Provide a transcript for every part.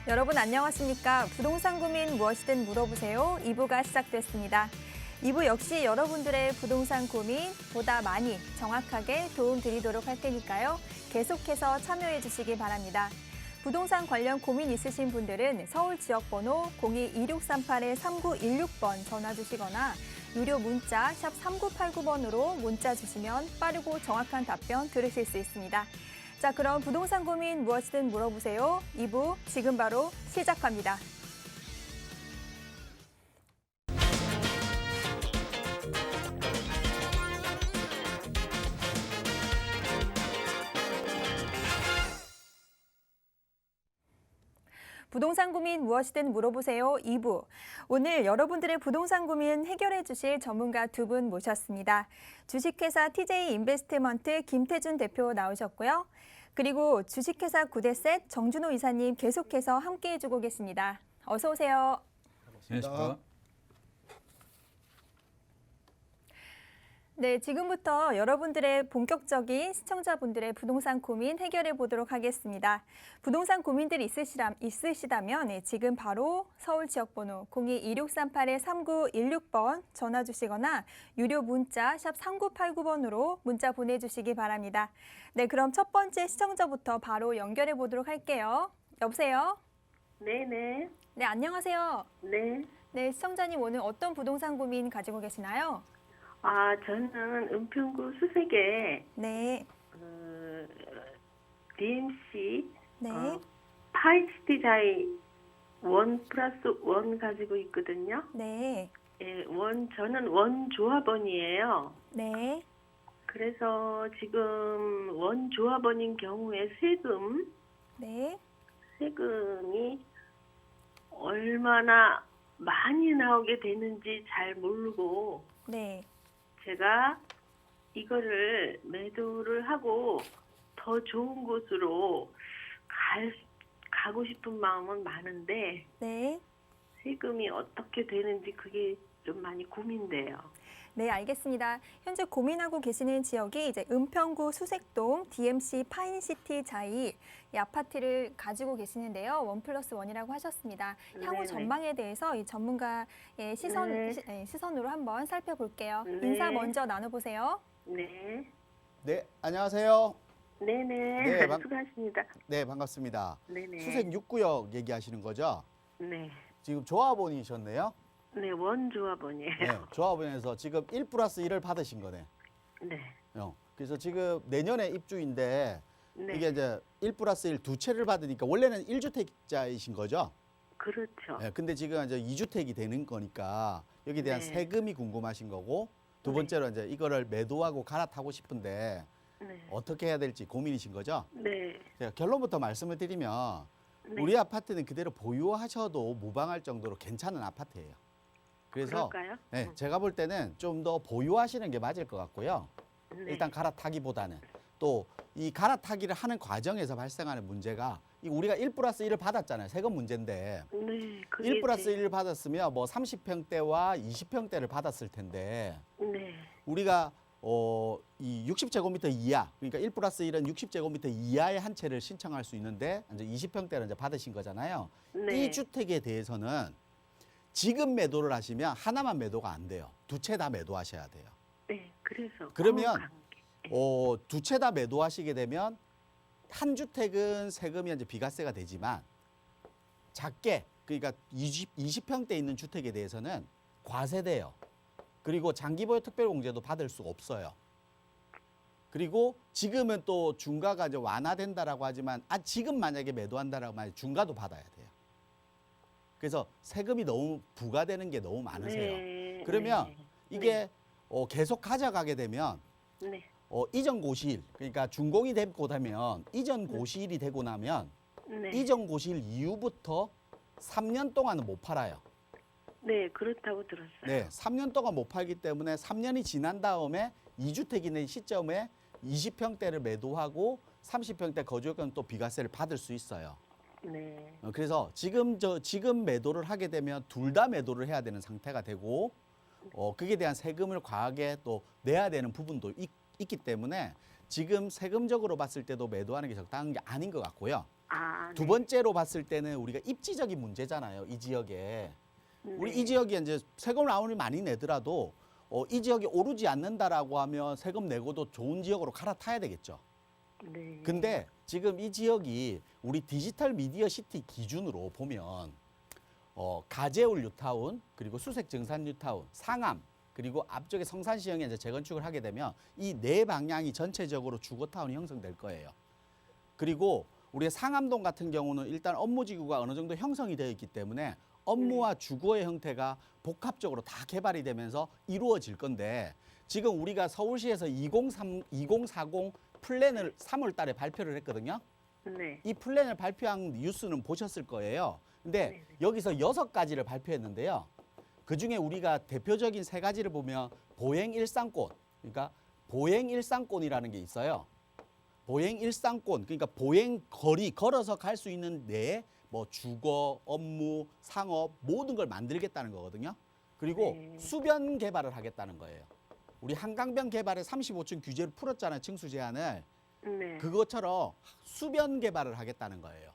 여러분 안녕하십니까? 부동산 고민 무엇이든 물어보세요. 2부가 시작됐습니다. 2부 역시 여러분들의 부동산 고민 보다 많이 정확하게 도움 드리도록 할 테니까요. 계속해서 참여해 주시기 바랍니다. 부동산 관련 고민 있으신 분들은 서울 지역번호 02-2638-3916번 전화 주시거나 유료 문자 샵 3989번으로 문자 주시면 빠르고 정확한 답변 들으실 수 있습니다. 자, 그럼 부동산 고민 무엇이든 물어보세요. 2부 지금 바로 시작합니다. 부동산 고민 무엇이든 물어보세요. 2부. 오늘 여러분들의 부동산 고민 해결해 주실 전문가 두 분 모셨습니다. 주식회사 TJ 인베스트먼트 김태준 대표 나오셨고요. 그리고 주식회사 구대셋 정준호 이사님 계속해서 함께해 주고 계십니다. 어서 오세요. 안녕하십니까. 네, 지금부터 여러분들의 본격적인 시청자분들의 부동산 고민 해결해 보도록 하겠습니다. 부동산 고민들이 있으시다면 지금 바로 서울 지역번호 02-2638-3916번 전화 주시거나 유료 문자 샵 3989번으로 문자 보내주시기 바랍니다. 네, 그럼 첫 번째 시청자부터 바로 연결해 보도록 할게요. 여보세요? 네네. 네, 안녕하세요. 네. 네, 시청자님 오늘 어떤 부동산 고민 가지고 계시나요? 저는 은평구 수색에 네, DMC 네, 파이시티 자이 1+1 가지고 있거든요. 네, 예, 저는 원조합원이에요. 네, 그래서 지금 원조합원인 경우에 네, 세금이 얼마나 많이 나오게 되는지 잘 모르고 네. 제가 이거를 매도를 하고 더 좋은 곳으로 가고 싶은 마음은 많은데 네. 세금이 어떻게 되는지 그게 좀 많이 고민돼요. 네, 알겠습니다. 현재 고민하고 계시는 지역이 이제 은평구 수색동 DMC 파인시티 자이 이 아파트를 가지고 계시는데요. 1+1이라고 하셨습니다. 향후 네네. 전망에 대해서 이 전문가의 시선으로 한번 살펴볼게요. 네. 인사 먼저 나눠보세요. 네. 네, 안녕하세요. 네네. 네, 수고하십니다. 네, 반갑습니다. 네네. 수색 6구역 얘기하시는 거죠? 네. 지금 조합원이셨네요? 네, 원조합원이에요. 네, 조합원에서 지금 1+1을 받으신 거네. 네. 그래서 지금 내년에 입주인데 네. 이게 이제 1+1 두 채를 받으니까 원래는 1주택자이신 거죠? 그렇죠. 네, 근데 지금 이제 2주택이 되는 거니까 여기에 대한 네. 세금이 궁금하신 거고 두 네. 번째로 이제 이거를 매도하고 갈아타고 싶은데 네. 어떻게 해야 될지 고민이신 거죠? 네. 제가 결론부터 말씀을 드리면 네. 우리 아파트는 그대로 보유하셔도 무방할 정도로 괜찮은 아파트예요. 그래서 그럴까요? 네, 제가 볼 때는 좀 더 보유하시는 게 맞을 것 같고요. 네. 일단 갈아타기보다는 또 이 갈아타기를 하는 과정에서 발생하는 문제가 우리가 1+1을 받았잖아요. 세금 문제인데 네. 그게 1+1을 받았으면 뭐 30평대와 20평대를 받았을 텐데 네. 우리가 이 60제곱미터 이하, 그러니까 1+1은 60제곱미터 이하의 한 채를 신청할 수 있는데 이제 20평대를 이제 받으신 거잖아요. 네. 이 주택에 대해서는 지금 매도를 하시면 하나만 매도가 안 돼요. 두 채 다 매도하셔야 돼요. 네. 그래서 그러면 그 관계. 두 채 다 매도하시게 되면 한 주택은 세금이 이제 비과세가 되지만 작게 그러니까 20평대 있는 주택에 대해서는 과세돼요. 그리고 장기보유 특별공제도 받을 수가 없어요. 그리고 지금은 또 중과가 이제 완화된다라고 하지만 지금 만약에 매도한다라고 하면 중과도 받아야 돼요. 그래서 세금이 너무 부과되는 게 너무 많으세요. 네. 그러면 네. 이게 계속 가져가게 되면 네. 이전 고시일, 그러니까 준공이 되고 나면 이전 고시일이 되고 나면 네. 이전 고시일 이후부터 3년 동안은 못 팔아요. 네, 그렇다고 들었어요. 네, 3년 동안 못 팔기 때문에 3년이 지난 다음에 2주택 있는 시점에 20평대를 매도하고 30평대 거주권 또 비과세를 받을 수 있어요. 네. 그래서 지금 매도를 하게 되면 둘 다 매도를 해야 되는 상태가 되고 그게 대한 세금을 과하게 또 내야 되는 부분도 있기 때문에 지금 세금적으로 봤을 때도 매도하는 게 적당한 게 아닌 것 같고요. 아, 두 네. 번째로 봤을 때는 우리가 입지적인 문제잖아요. 이 지역에. 우리 네. 이 지역에 이제 세금을 아무리 많이 내더라도 이 지역이 오르지 않는다라고 하면 세금 내고도 좋은 지역으로 갈아타야 되겠죠. 네. 근데 지금 이 지역이 우리 디지털 미디어 시티 기준으로 보면 가재울 뉴타운, 그리고 수색 증산 뉴타운, 상암, 그리고 앞쪽에 성산시형에 이제 재건축을 하게 되면 이 네 방향이 전체적으로 주거타운이 형성될 거예요. 그리고 우리 상암동 같은 경우는 일단 업무지구가 어느 정도 형성이 되어 있기 때문에 업무와 주거의 형태가 복합적으로 다 개발이 되면서 이루어질 건데, 지금 우리가 서울시에서 2040 플랜을 3월 달에 발표를 했거든요. 네. 이 플랜을 발표한 뉴스는 보셨을 거예요. 근데 네네. 여기서 6가지를 발표했는데요. 그중에 우리가 대표적인 3가지를 보면 보행 일상권, 그러니까 보행 일상권이라는 게 있어요. 보행 일상권, 그러니까 보행 거리, 걸어서 갈 수 있는 내 뭐 주거, 업무, 상업 모든 걸 만들겠다는 거거든요. 그리고 네. 수변 개발을 하겠다는 거예요. 우리 한강변 개발에 35층 규제를 풀었잖아요. 층수 제한을. 네. 그것처럼 수변 개발을 하겠다는 거예요.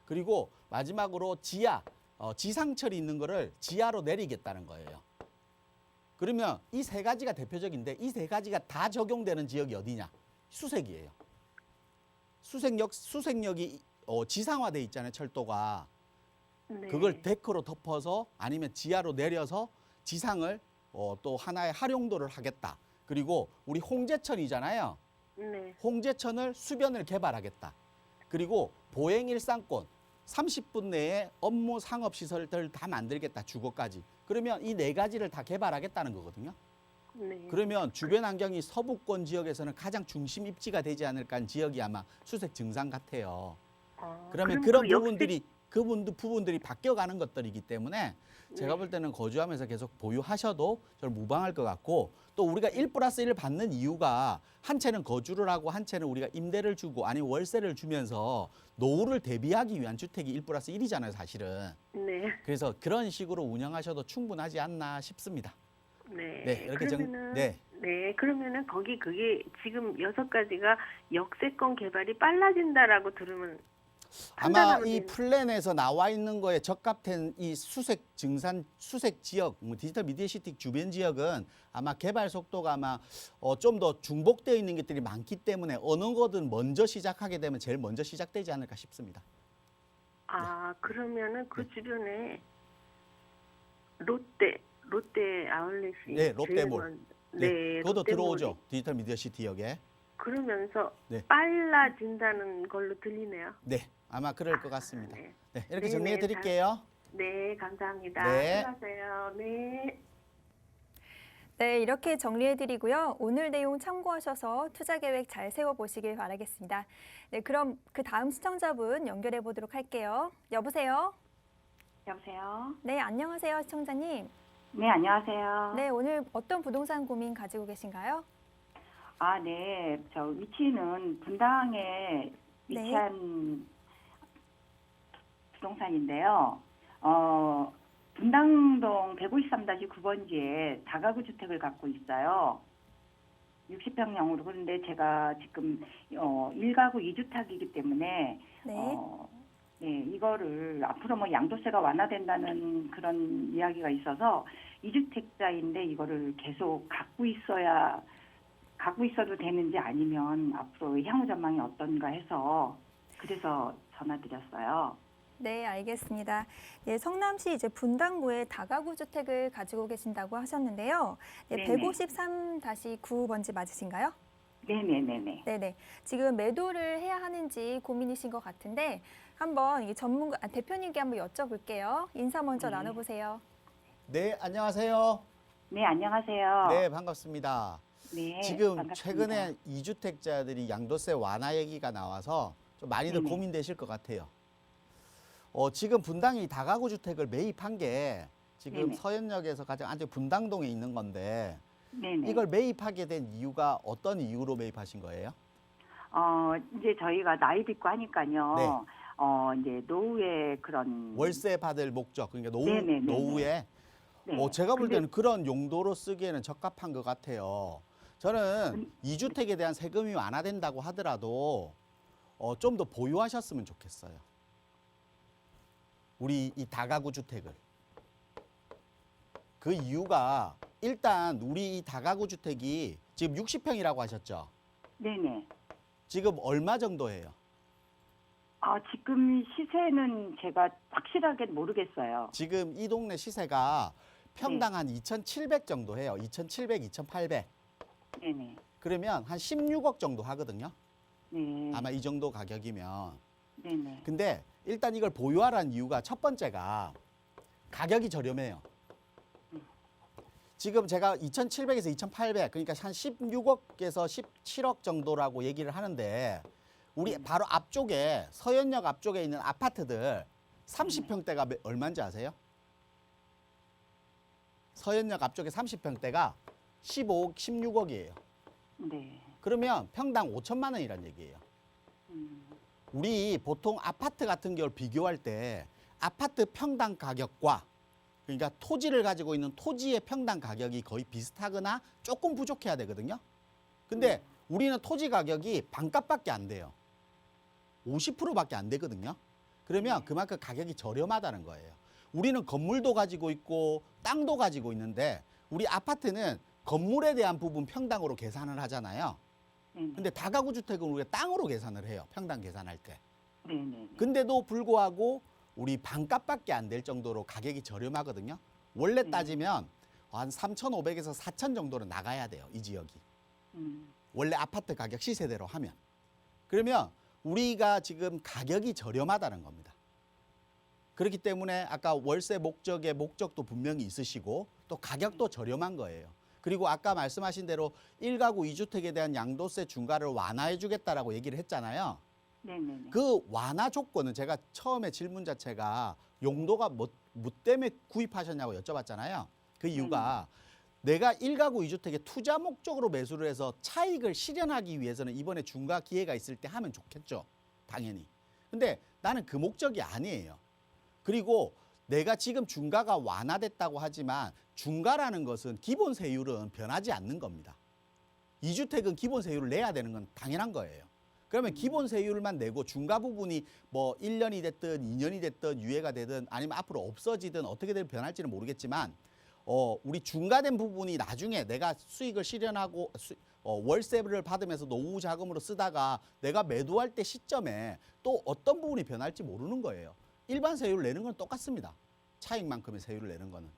그리고 마지막으로 지상철이 있는 거를 지하로 내리겠다는 거예요. 그러면 이 3가지가 대표적인데, 이 3가지가 다 적용되는 지역이 어디냐? 수색이에요. 수색역이 지상화돼 있잖아요, 철도가. 네. 그걸 데크로 덮어서 아니면 지하로 내려서 지상을 또 하나의 활용도를 하겠다. 그리고 우리 홍제천이잖아요. 네. 홍제천을 수변을 개발하겠다. 그리고 보행 일상권 30분 내에 업무 상업 시설들 다 만들겠다. 주거까지. 그러면 이 4가지를 다 개발하겠다는 거거든요. 네. 그러면 주변 환경이 서부권 지역에서는 가장 중심 입지가 되지 않을까 하는 지역이 아마 수색 증상 같아요. 그러면 그럼 그런 그 역세- 부분들이 부분들이 바뀌어가는 것들이기 때문에 제가 볼 때는 거주하면서 계속 보유하셔도 저는 무방할 것 같고, 또 우리가 1+1 받는 이유가 한 채는 거주를 하고 한 채는 우리가 임대를 주고 아니면 월세를 주면서 노후를 대비하기 위한 주택이 1+1이잖아요, 사실은. 네. 그래서 그런 식으로 운영하셔도 충분하지 않나 싶습니다. 네. 네, 이렇게 그러면은 네. 네, 그러면은 거기 그게 지금 6가지가 역세권 개발이 빨라진다라고 들으면 아마 판단하면 이 되는- 플랜에서 나와 있는 거에 적합한 이 수색 증산 수색 지역, 디지털 미디어 시티 주변 지역은 아마 개발 속도가 아마 좀 더 중복되어 있는 것들이 많기 때문에 어느 거든 먼저 시작하게 되면 제일 먼저 시작되지 않을까 싶습니다. 그러면은 그 주변에 롯데 아울렛이 네, 롯데몰. 제일 네, 그것도 롯데몰이 들어오죠. 디지털 미디어 시티역에. 그러면서 네. 빨라진다는 걸로 들리네요. 네, 아마 그럴 것 같습니다. 네. 네, 이렇게 네, 정리해 네, 드릴게요. 네, 감사합니다. 네. 수고하세요. 네. 네, 이렇게 정리해드리고요. 오늘 내용 참고하셔서 투자 계획 잘 세워보시길 바라겠습니다. 네, 그럼 그 다음 시청자분 연결해 보도록 할게요. 여보세요? 여보세요? 네, 안녕하세요, 시청자님. 네, 안녕하세요. 네, 오늘 어떤 부동산 고민 가지고 계신가요? 네. 저 위치는 분당에 위치한 부동산인데요. 분당동 153-9번지에 다가구 주택을 갖고 있어요. 60평형으로. 그런데 제가 지금 1가구 2주택이기 때문에 네. 네, 이거를 앞으로 뭐 양도세가 완화된다는 그런 이야기가 있어서 2주택자인데 이거를 계속 갖고 있어도 되는지 아니면 앞으로 향후 전망이 어떤가 해서 그래서 전화드렸어요. 네, 알겠습니다. 네, 성남시 이제 분당구에 다가구 주택을 가지고 계신다고 하셨는데요. 네, 네네. 153-9번지 맞으신가요? 네네네네. 네네. 지금 매도를 해야 하는지 고민이신 것 같은데 한번 이 대표님께 한번 여쭤볼게요. 인사 먼저 네. 나눠보세요. 네, 안녕하세요. 네, 안녕하세요. 네, 반갑습니다. 네, 지금 반갑습니다. 최근에 2주택자들이 양도세 완화 얘기가 나와서 좀 많이들 네네. 고민되실 것 같아요. 지금 분당이 다가구 주택을 매입한 게 지금 네네. 서현역에서 가장 안쪽 분당동에 있는 건데 네네. 이걸 매입하게 된 이유가 어떤 이유로 매입하신 거예요? 이제 저희가 나이도 있고 하니까요. 네. 이제 노후에 그런 월세 받을 목적, 그러니까 네네네네. 노후에 네. 제가 볼 근데 때는 그런 용도로 쓰기에는 적합한 것 같아요. 저는 2주택에 대한 세금이 완화된다고 하더라도 좀 더 보유하셨으면 좋겠어요. 우리 이 다가구 주택을. 그 이유가 일단 우리 이 다가구 주택이 지금 60평이라고 하셨죠? 네네. 지금 얼마 정도 해요? 지금 시세는 제가 확실하게 모르겠어요. 지금 이 동네 시세가 평당 한 2,700 정도 해요. 2,700, 2,800. 네네. 그러면 한 16억 정도 하거든요. 네. 아마 이 정도 가격이면. 네네. 근데 일단 이걸 보유하라는 이유가 첫 번째가 가격이 저렴해요. 지금 제가 2,700에서 2,800, 그러니까 한 16억에서 17억 정도라고 얘기를 하는데 우리 바로 앞쪽에 서현역 앞쪽에 있는 아파트들 30평대가 얼마인지 아세요? 서현역 앞쪽에 30평대가 15억, 16억이에요. 네. 그러면 평당 5천만 원이란 얘기예요. 우리 보통 아파트 같은 경우를 비교할 때 아파트 평당 가격과 그러니까 토지를 가지고 있는 토지의 평당 가격이 거의 비슷하거나 조금 부족해야 되거든요. 근데 우리는 토지 가격이 반값밖에 안 돼요. 50%밖에 안 되거든요. 그러면 그만큼 가격이 저렴하다는 거예요. 우리는 건물도 가지고 있고 땅도 가지고 있는데 우리 아파트는 건물에 대한 부분 평당으로 계산을 하잖아요. 근데 다가구 주택은 우리가 땅으로 계산을 해요. 평당 계산할 때. 네네. 근데도 불구하고 우리 반값밖에 안 될 정도로 가격이 저렴하거든요. 원래 따지면 한 3,500에서 4,000 정도는 나가야 돼요. 이 지역이. 원래 아파트 가격 시세대로 하면. 그러면 우리가 지금 가격이 저렴하다는 겁니다. 그렇기 때문에 아까 월세 목적의 목적도 분명히 있으시고 또 가격도 저렴한 거예요. 그리고 아까 말씀하신 대로 1가구 2주택에 대한 양도세 중과를 완화해 주겠다라고 얘기를 했잖아요. 네네네. 그 완화 조건은 제가 처음에 질문 자체가 용도가 뭐 때문에 구입하셨냐고 여쭤봤잖아요. 그 이유가 내가 1가구 2주택에 투자 목적으로 매수를 해서 차익을 실현하기 위해서는 이번에 중과 기회가 있을 때 하면 좋겠죠. 당연히. 근데 나는 그 목적이 아니에요. 그리고 내가 지금 중과가 완화됐다고 하지만 중과라는 것은 기본 세율은 변하지 않는 겁니다. 2주택은 기본 세율을 내야 되는 건 당연한 거예요. 그러면 기본 세율만 내고 중과 부분이 뭐 1년이 됐든 2년이 됐든 유예가 되든 아니면 앞으로 없어지든 어떻게 변할지는 모르겠지만 우리 중과된 부분이 나중에 내가 수익을 실현하고 월세를 받으면서 노후 자금으로 쓰다가 내가 매도할 때 시점에 또 어떤 부분이 변할지 모르는 거예요. 일반 세율을 내는 건 똑같습니다. 차익만큼의 세율을 내는 거는.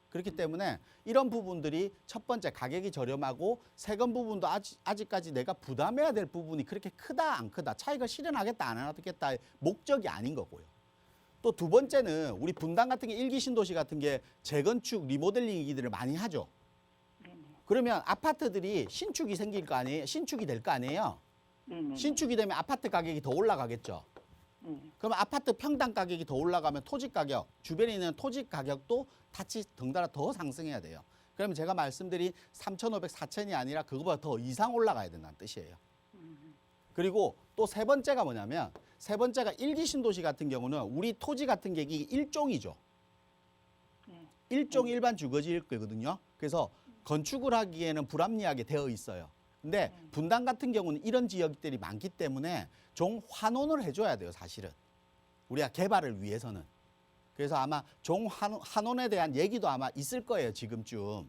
그렇기 때문에 이런 부분들이 첫 번째 가격이 저렴하고 세금 부분도 아직까지 내가 부담해야 될 부분이 그렇게 크다 안 크다 차익을 실현하겠다 안 하겠다의 목적이 아닌 거고요. 또 두 번째는 우리 분당 같은 게 1기 신도시 같은 게 재건축 리모델링 얘기들을 많이 하죠. 그러면 아파트들이 신축이 생길 거 아니에요? 신축이 될 거 아니에요? 네네. 신축이 되면 아파트 가격이 더 올라가겠죠. 그럼 아파트 평당 가격이 더 올라가면 토지 가격, 주변에 있는 토지 가격도 같이 덩달아 더 상승해야 돼요. 그러면 제가 말씀드린 3,500, 4,000이 아니라 그거보다 더 이상 올라가야 된다는 뜻이에요. 그리고 또 세 번째가 뭐냐면 세 번째가 1기 신도시 같은 경우는 우리 토지 같은 게 이게 일종이죠. 일종 일반 주거지일 거거든요. 그래서 건축을 하기에는 불합리하게 되어 있어요. 근데 분당 같은 경우는 이런 지역들이 많기 때문에 종 환원을 해줘야 돼요, 사실은. 우리가 개발을 위해서는. 그래서 아마 종 환원에 대한 얘기도 아마 있을 거예요, 지금쯤.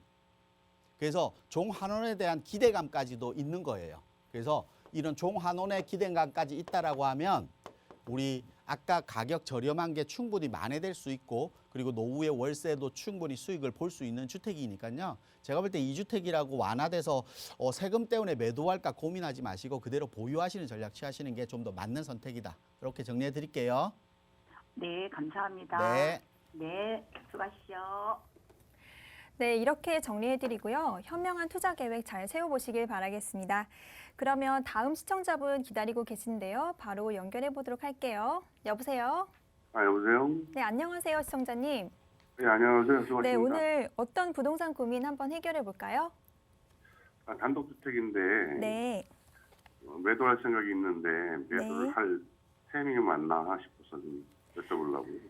그래서 종 환원에 대한 기대감까지도 있는 거예요. 그래서 이런 종 환원의 기대감까지 있다라고 하면 우리 아까 가격 저렴한 게 충분히 만회될 수 있고 그리고 노후의 월세도 충분히 수익을 볼 수 있는 주택이니까요. 제가 볼 때 2주택이라고 완화돼서 세금 때문에 매도할까 고민하지 마시고 그대로 보유하시는 전략 취하시는 게 좀 더 맞는 선택이다. 이렇게 정리해 드릴게요. 네, 감사합니다. 네. 네, 수고하십시오. 네, 이렇게 정리해드리고요. 현명한 투자 계획 잘 세워보시길 바라겠습니다. 그러면 다음 시청자분 기다리고 계신데요. 바로 연결해 보도록 할게요. 여보세요? 여보세요? 네, 안녕하세요, 시청자님. 네, 안녕하세요. 수고하십니다. 네, 오늘 어떤 부동산 고민 한번 해결해 볼까요? 단독주택인데 네, 매도할 생각이 있는데 매도를 네. 할 타이밍이 맞나 싶어서 좀 여쭤보려고요.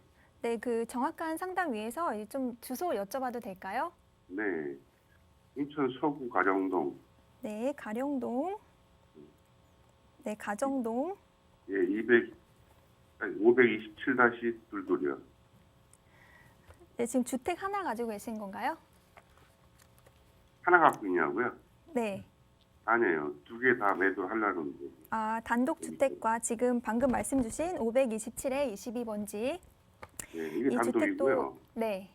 네, 그 정확한 상담 위해서 이제 좀 주소 여쭤봐도 될까요? 네, 인천 서구 가정동. 네, 가령동. 네, 가정동. 예, 527-22요. 네, 지금 주택 하나 가지고 계신 건가요? 하나 갖고 있냐고요? 네. 아니에요. 두 개 다 매도하려는데. 아, 단독 주택과 지금 방금 말씀 주신 527에 22번지 예, 이게 이 단독이고요. 주택도 네.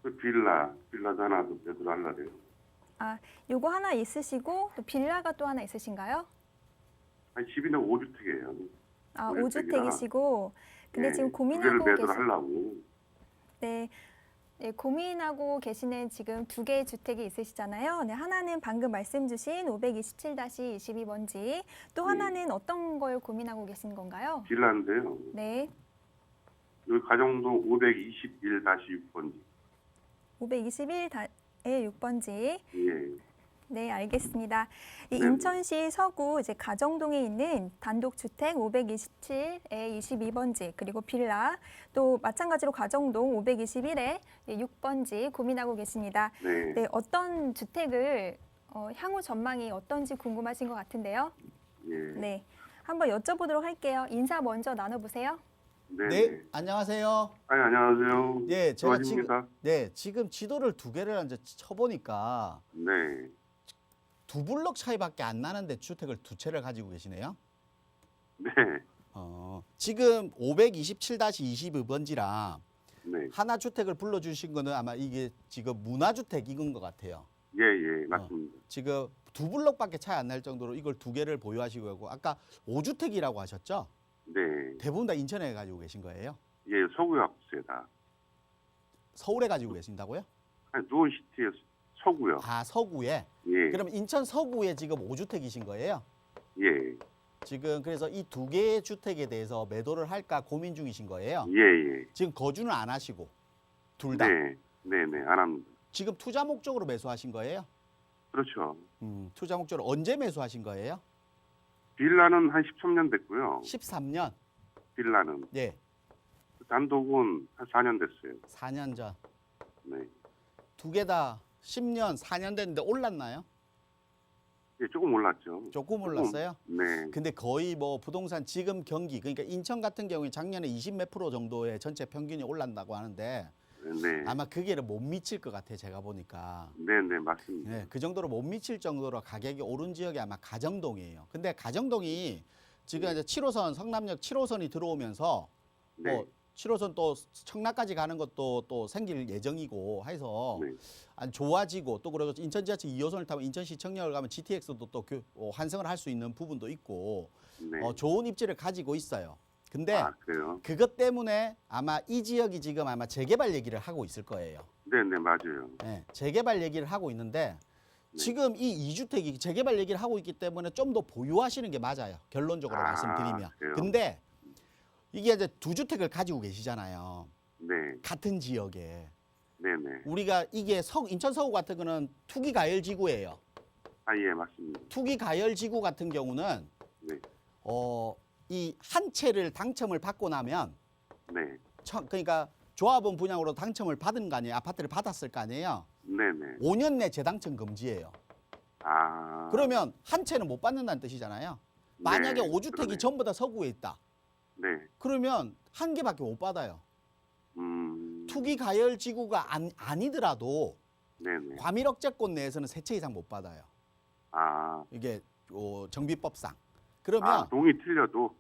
그 빌라도 하나 더 매도를 하려고요. 아, 요거 하나 있으시고 또 빌라가 또 하나 있으신가요? 아니, 집이는 5주택이에요. 아, 오주택이라. 5주택이시고 근데 지금 두 고민하고 개를 매도를 계신 하려고. 네. 네, 고민하고 계시는 지금 두 개의 주택이 있으시잖아요. 네, 하나는 방금 말씀 주신 527-22번지, 또 하나는 어떤 걸 고민하고 계신 건가요? 빌라인데요. 네, 여기 가정동 521-6번지. 521의 6번지. 예. 네, 알겠습니다. 이 네. 인천시 서구 이제 가정동에 있는 단독 주택 527에 22번지 그리고 빌라 또 마찬가지로 가정동 521에 6번지 고민하고 계십니다. 네. 네, 어떤 주택을 향후 전망이 어떤지 궁금하신 것 같은데요. 예. 네, 한번 여쭤보도록 할게요. 인사 먼저 나눠보세요. 네. 네, 안녕하세요. 아니, 안녕하세요. 예, 제가 지금 수고하십니다. 지금 지도를 두 개를 이제 쳐보니까 네. 두 블럭 차이밖에 안 나는데 주택을 두 채를 가지고 계시네요. 네. 지금 527-22번지랑 네. 하나 주택을 불러주신 거는 아마 이게 지금 문화주택 이건 것 같아요. 예, 예, 맞습니다. 지금 두 블럭밖에 차이 안 날 정도로 이걸 두 개를 보유하시고 있고 아까 5주택이라고 하셨죠? 네. 대부분 다 인천에 가지고 계신 거예요? 예, 서구에 갖고 있어요, 다. 서울에 가지고 계신다고요? 아니, 누원시티에 서구요. 아, 서구에? 예. 그럼 인천 서구에 지금 5주택이신 거예요? 예. 지금 그래서 이 두 개의 주택에 대해서 매도를 할까 고민 중이신 거예요? 예, 예. 지금 거주는 안 하시고 둘 다. 네. 네, 네, 안 합니다. 지금 투자 목적으로 매수하신 거예요? 그렇죠. 투자 목적으로 언제 매수하신 거예요? 빌라는 한 13년 됐고요. 13년. 빌라는. 예. 단독은 한 4년 됐어요. 4년 전. 네. 두 개 다 10년, 4년 됐는데 올랐나요? 예, 조금 올랐죠. 조금 올랐어요? 네. 근데 거의 뭐 부동산 지금 경기 그러니까 인천 같은 경우에 작년에 20 몇 프로 정도의 전체 평균이 올랐다고 하는데 네. 아마 그게 못 미칠 것 같아요. 제가 보니까. 네, 네, 맞습니다. 네, 그 정도로 못 미칠 정도로 가격이 오른 지역이 아마 가정동이에요. 근데 가정동이 지금 이제 7호선 성남역 7호선이 들어오면서 네. 뭐 7호선 또 청라까지 가는 것도 또 생길 예정이고 해서 네. 안 좋아지고 또 그리고 인천 지하철 2호선을 타면 인천시청역을 가면 GTX도 또 환승을 할 수 있는 부분도 있고 네. 좋은 입지를 가지고 있어요. 근데 아, 그래요? 그것 때문에 아마 이 지역이 지금 아마 재개발 얘기를 하고 있을 거예요. 네, 네, 맞아요. 네, 재개발 얘기를 하고 있는데 네. 지금 이 2주택이 재개발 얘기를 하고 있기 때문에 좀 더 보유하시는 게 맞아요. 결론적으로 말씀드리면. 그래요? 근데 이게 이제 두 주택을 가지고 계시잖아요. 네. 같은 지역에. 네, 네. 우리가 이게 인천 서구 같은 거는 투기 가열 지구예요. 아, 예, 맞습니다. 투기 가열 지구 같은 경우는 네. 이 한 채를 당첨을 받고 나면 네. 그러니까 조합원 분양으로 당첨을 받은 거 아니에요. 아파트를 받았을 거 아니에요. 네, 네. 5년 내 재당첨 금지예요. 아. 그러면 한 채는 못 받는다는 뜻이잖아요. 만약에 네, 5주택이 그러네. 전부 다 서구에 있다. 네. 그러면 한 개밖에 못 받아요. 음. 투기 가열 지구가 아니더라도 네, 네. 과밀억제권 내에서는 세 채 이상 못 받아요. 아. 이게 정비법상. 그러면 아, 동이 틀려도.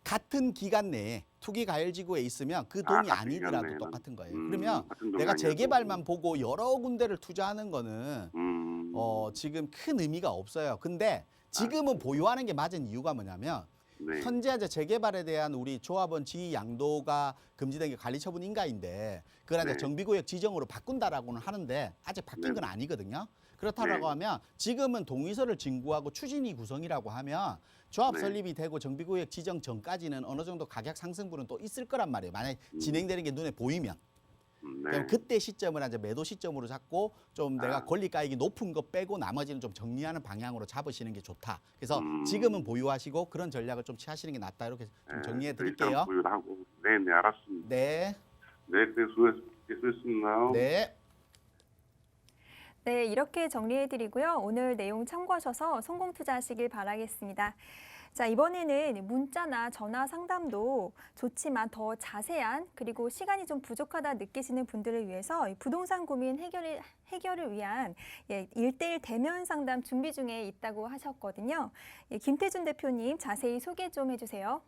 같은 기간 내에 투기 가열 지구에 있으면 그 동이 같은 아니더라도 기간 내에는. 똑같은 거예요. 그러면 같은 동이 내가 아니어도. 재개발만 보고 여러 군데를 투자하는 거는 음. 지금 큰 의미가 없어요. 근데 지금은 보유하는 게 맞은 이유가 뭐냐면 네. 현재 이제 재개발에 대한 우리 조합원 지위 양도가 금지된 게 관리처분 인가인데 그걸 이제 네. 정비구역 지정으로 바꾼다라고는 하는데 아직 바뀐 네. 건 아니거든요. 그렇다라고 네. 하면 지금은 동의서를 진구하고 추진위 구성이라고 하면 조합 네. 설립이 되고 정비구역 지정 전까지는 어느 정도 가격 상승분은 또 있을 거란 말이에요. 만약에 진행되는 게 눈에 보이면. 네. 그럼 그때 시점을 이제 매도 시점으로 잡고 좀 내가 권리가액이 높은 거 빼고 나머지는 좀 정리하는 방향으로 잡으시는 게 좋다. 그래서 지금은 보유하시고 그런 전략을 좀 취하시는 게 낫다. 이렇게 좀 정리해 드릴게요. 보유하고. 네, 네, 알았습니다. 네. 네, 네, 수고했습니다. 네. 네, 이렇게 정리해 드리고요. 오늘 내용 참고하셔서 성공 투자하시길 바라겠습니다. 자, 이번에는 문자나 전화 상담도 좋지만 더 자세한 그리고 시간이 좀 부족하다 느끼시는 분들을 위해서 이 부동산 고민 해결을 위한 1대1 대면 상담 준비 중에 있다고 하셨거든요. 김태준 대표님 자세히 소개 좀 해주세요.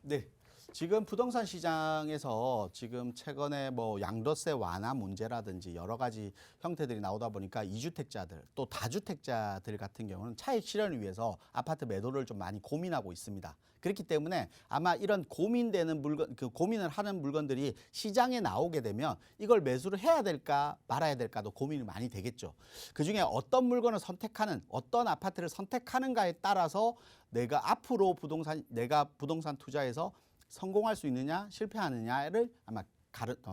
네. 지금 부동산 시장에서 지금 최근에 뭐 양도세 완화 문제라든지 여러 가지 형태들이 나오다 보니까 이주택자들 또 다주택자들 같은 경우는 차익 실현을 위해서 아파트 매도를 좀 많이 고민하고 있습니다. 그렇기 때문에 아마 이런 고민되는 물건, 고민을 하는 물건들이 시장에 나오게 되면 이걸 매수를 해야 될까 말아야 될까도 고민이 많이 되겠죠. 그중에 어떤 물건을 선택하는, 어떤 아파트를 선택하는가에 따라서 내가 앞으로 내가 부동산 투자에서 성공할 수 있느냐 실패하느냐를 아마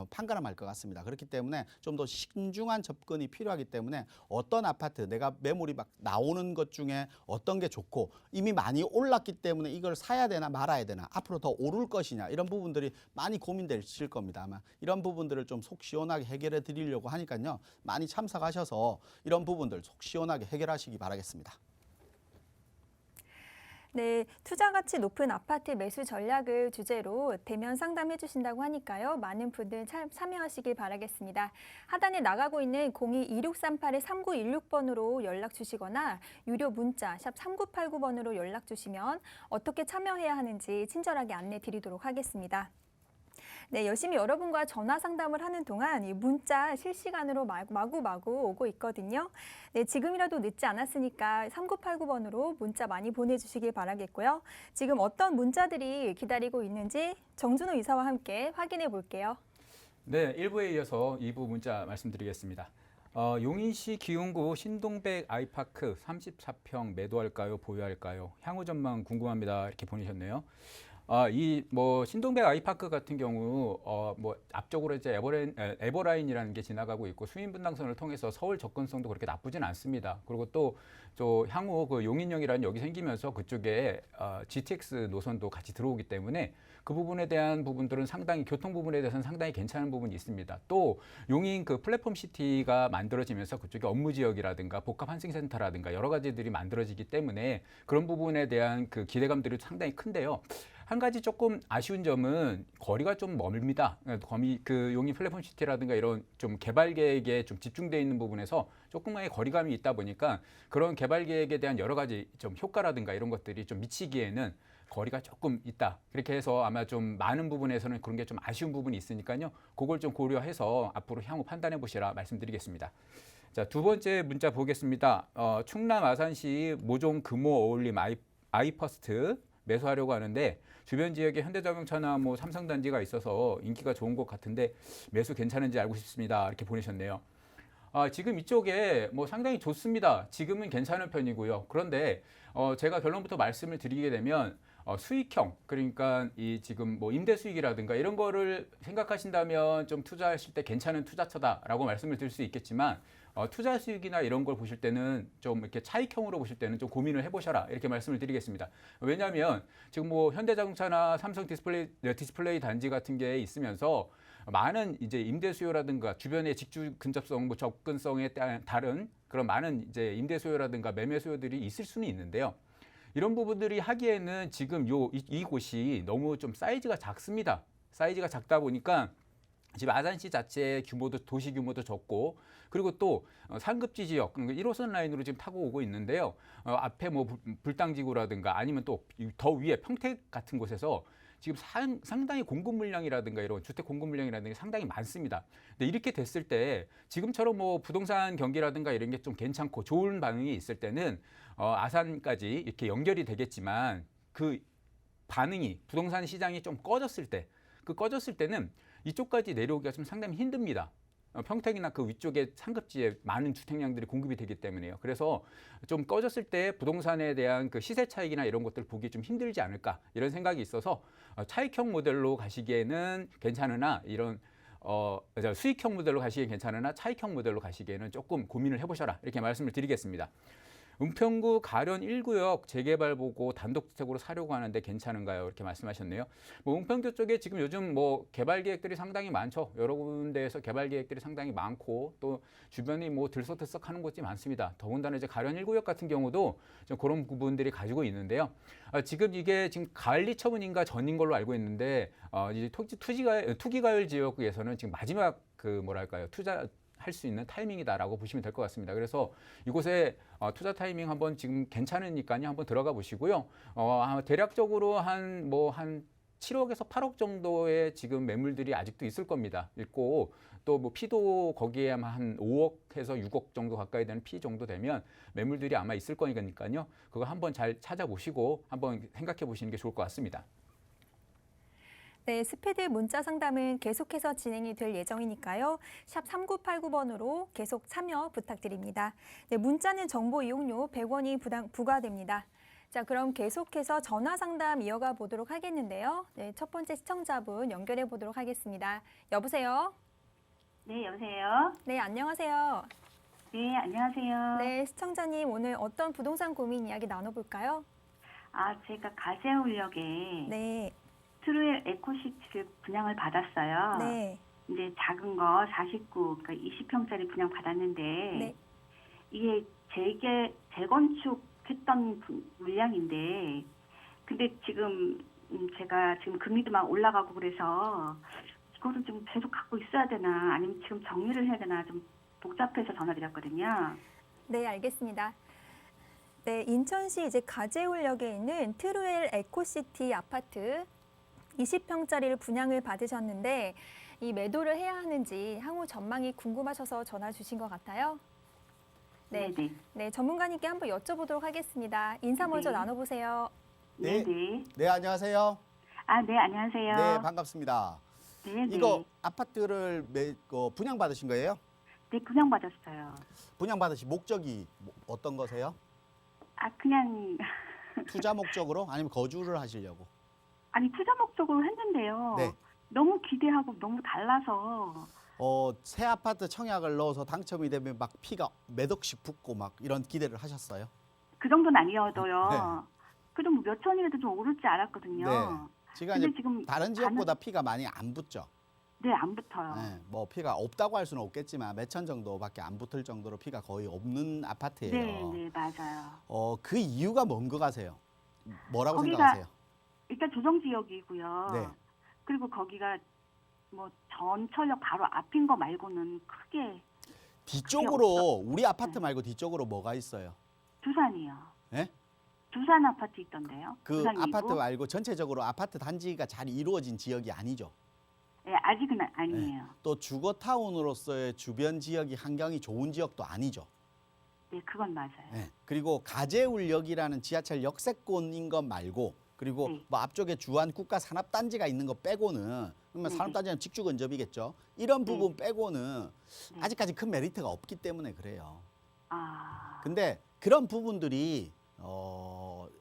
판가름할 것 같습니다. 그렇기 때문에 좀 더 신중한 접근이 필요하기 때문에 어떤 아파트 내가 매물이 막 나오는 것 중에 어떤 게 좋고 이미 많이 올랐기 때문에 이걸 사야 되나 말아야 되나 앞으로 더 오를 것이냐 이런 부분들이 많이 고민되실 겁니다. 아마 이런 부분들을 좀 속 시원하게 해결해 드리려고 하니까요. 많이 참석하셔서 이런 부분들 속 시원하게 해결하시기 바라겠습니다. 네, 투자 가치 높은 아파트 매수 전략을 주제로 대면 상담해 주신다고 하니까요. 많은 분들 참여하시길 바라겠습니다. 하단에 나가고 있는 02-2638-3916번으로 연락 주시거나 유료 문자 샵 3989번으로 연락 주시면 어떻게 참여해야 하는지 친절하게 안내 드리도록 하겠습니다. 네, 열심히 여러분과 전화 상담을 하는 동안 이 문자 실시간으로 마구마구 오고 있거든요. 네, 지금이라도 늦지 않았으니까 3989번으로 문자 많이 보내주시길 바라겠고요. 지금 어떤 문자들이 기다리고 있는지 정준호 이사와 함께 확인해 볼게요. 네, 1부에 이어서 2부 문자 말씀드리겠습니다. 용인시 기흥구 신동백 아이파크 34평 매도할까요, 보유할까요? 향후 전망 궁금합니다. 이렇게 보내셨네요. 이 신동백 아이파크 같은 경우 앞쪽으로 이제 에버라인이라는 게 지나가고 있고 수인 분당선을 통해서 서울 접근성도 그렇게 나쁘진 않습니다. 그리고 또 향후 그 용인역이라는 역이 생기면서 그쪽에 GTX 노선도 같이 들어오기 때문에 그 부분에 대한 부분들은 상당히 교통 부분에 대해서는 상당히 괜찮은 부분이 있습니다. 또 용인 그 플랫폼 시티가 만들어지면서 그쪽에 업무 지역이라든가 복합 환승센터라든가 여러 가지들이 만들어지기 때문에 그런 부분에 대한 그 기대감들이 상당히 큰데요. 한 가지 조금 아쉬운 점은 거리가 좀 멀습니다. 그 용인 플랫폼 시티라든가 이런 좀 개발 계획에 좀 집중되어 있는 부분에서 조금의 거리감이 있다 보니까 그런 개발 계획에 대한 여러 가지 좀 효과라든가 이런 것들이 좀 미치기에는 거리가 조금 있다. 그렇게 해서 아마 좀 많은 부분에서는 그런 게 좀 아쉬운 부분이 있으니까요. 그걸 좀 고려해서 앞으로 향후 판단해 보시라 말씀드리겠습니다. 자, 두 번째 문자 보겠습니다. 충남 아산시 모종 금호 어울림 아이퍼스트 매수하려고 하는데 주변 지역에 현대자동차나 삼성단지가 있어서 인기가 좋은 것 같은데 매수 괜찮은지 알고 싶습니다. 이렇게 보내셨네요. 지금 이쪽에 상당히 좋습니다. 지금은 괜찮은 편이고요. 그런데 제가 결론부터 말씀을 드리게 되면 수익형, 그러니까 이 지금 임대 수익이라든가 이런 거를 생각하신다면 좀 투자하실 때 괜찮은 투자처다라고 말씀을 드릴 수 있겠지만 투자 수익이나 이런 걸 보실 때는 좀 이렇게 차익형으로 보실 때는 좀 고민을 해보셔라 이렇게 말씀을 드리겠습니다. 왜냐하면 지금 현대자동차나 삼성 디스플레이 단지 같은 게 있으면서 많은 이제 임대 수요라든가 주변의 직주 근접성, 접근성에 따른 그런 많은 이제 임대 수요라든가 매매 수요들이 있을 수는 있는데요. 이런 부분들이 하기에는 지금 이곳이 너무 좀 사이즈가 작습니다. 사이즈가 작다 보니까 지금 아산시 자체의 규모도 도시 규모도 적고 그리고 또 상급지 지역 1호선 라인으로 지금 타고 오고 있는데요. 앞에 불당지구라든가 아니면 또 더 위에 평택 같은 곳에서 지금 상당히 공급 물량이라든가 이런 주택 공급 물량이라든가 상당히 많습니다. 근데 이렇게 됐을 때 지금처럼 부동산 경기라든가 이런 게 좀 괜찮고 좋은 반응이 있을 때는 아산까지 이렇게 연결이 되겠지만 그 반응이 부동산 시장이 좀 꺼졌을 때는 이쪽까지 내려오기가 좀 상당히 힘듭니다. 평택이나 그 위쪽에 상급지에 많은 주택량들이 공급이 되기 때문에요. 그래서 좀 꺼졌을 때 부동산에 대한 그 시세 차익이나 이런 것들 보기 좀 힘들지 않을까 이런 생각이 있어서 차익형 모델로 가시기에는 괜찮으나 이런 수익형 모델로 가시기엔 괜찮으나 차익형 모델로 가시기에는 조금 고민을 해보셔라 이렇게 말씀을 드리겠습니다. 은평구 가련 1구역 재개발 보고 단독주택으로 사려고 하는데 괜찮은가요? 이렇게 말씀하셨네요. 뭐 은평구 쪽에 지금 요즘 뭐 개발 계획들이 상당히 많죠. 여러 군데에서 개발 계획들이 상당히 많고 또 주변이 뭐 들썩들썩하는 곳이 많습니다. 더군다나 이제 가련 1구역 같은 경우도 좀 그런 부분들이 가지고 있는데요. 지금 이게 지금 가을리 처분인가 전인 걸로 알고 있는데 이제 투기가열 지역에서는 지금 마지막 그 뭐랄까요 투자할 수 있는 타이밍이다라고 보시면 될 것 같습니다. 그래서 이곳에 투자 타이밍 한번 지금 괜찮으니까요 한번 들어가 보시고요. 대략적으로 한 7억에서 8억 정도의 지금 매물들이 아직도 있을 겁니다. 있고 또 뭐 피도 거기에 한 5억에서 6억 정도 가까이 되는 피 정도 되면 매물들이 아마 있을 거니까요. 그거 한번 잘 찾아보시고 한번 생각해 보시는 게 좋을 것 같습니다. 네, 스피드 문자 상담은 계속해서 진행이 될 예정이니까요. 샵 3989번으로 계속 참여 부탁드립니다. 네, 문자는 정보 이용료 100원이 부과됩니다. 자, 그럼 계속해서 전화 상담 이어가 보도록 하겠는데요. 네, 첫 번째 시청자분 연결해 보도록 하겠습니다. 여보세요? 네, 여보세요. 네, 안녕하세요. 네, 안녕하세요. 네, 시청자님 오늘 어떤 부동산 고민 이야기 나눠볼까요? 제가 가세울역에 네, 트루엘 에코시티를 분양을 받았어요. 네, 이제 작은 거 49, 그러니까 20평짜리 분양 받았는데 네. 이게 재건축했던 물량인데 근데 지금 제가 지금 금리도 막 올라가고 그래서 이거를 좀 계속 갖고 있어야 되나 아니면 지금 정리를 해야 되나 좀 복잡해서 전화드렸거든요. 네, 알겠습니다. 네, 인천시 이제 가재울역에 있는 트루엘 에코시티 아파트 20평짜리를 분양을 받으셨는데 이 매도를 해야 하는지 향후 전망이 궁금하셔서 전화 주신 것 같아요. 네, 네. 네, 전문가님께 한번 여쭤보도록 하겠습니다. 인사 먼저 네. 나눠보세요. 네. 네. 네, 안녕하세요. 네, 안녕하세요. 네, 반갑습니다. 네, 이거 아파트를 분양받으신 거예요? 네, 분양받았어요. 분양받으신 목적이 어떤 거세요? 그냥 투자 목적으로 아니면 거주를 하시려고? 투자 목적으로 했는데요. 네. 너무 기대하고 너무 달라서 새 아파트 청약을 넣어서 당첨이 되면 막 피가 몇 억씩 붙고 막 이런 기대를 하셨어요? 그 정도는 아니어도요. 네. 그래도 뭐 몇 천이라도 좀 오를지 알았거든요. 네. 지금 근데 이제 지금 다른 지역보다 피가 많이 안 붙죠. 네, 안 붙어요. 네, 뭐 피가 없다고 할 수는 없겠지만 몇 천 정도밖에 안 붙을 정도로 피가 거의 없는 아파트예요. 네, 맞아요. 그 이유가 뭔 거 같아요? 뭐라고 거기가 생각하세요? 일단 조정 지역이고요. 네. 그리고 거기가 뭐 전철역 바로 앞인 거 말고는 크게 뒤쪽으로 우리 아파트 말고 뒤쪽으로 뭐가 있어요? 두산이요. 네? 두산 아파트 있던데요. 그 두산 아파트 2구? 말고 전체적으로 아파트 단지가 잘 이루어진 지역이 아니죠. 네, 아직은 아니에요. 또 주거타운으로서의 주변 지역이 환경이 좋은 지역도 아니죠. 네, 그건 맞아요. 네. 그리고 가재울역이라는 지하철 역세권인 것 말고 그리고 네. 뭐 앞쪽에 주한 국가 산업단지가 있는 거 빼고는 그러면 네. 산업단지는 직주 근접이겠죠. 이런 네. 부분 빼고는 네. 아직까지 큰 메리트가 없기 때문에 그래요. 아, 근데 그런 부분들이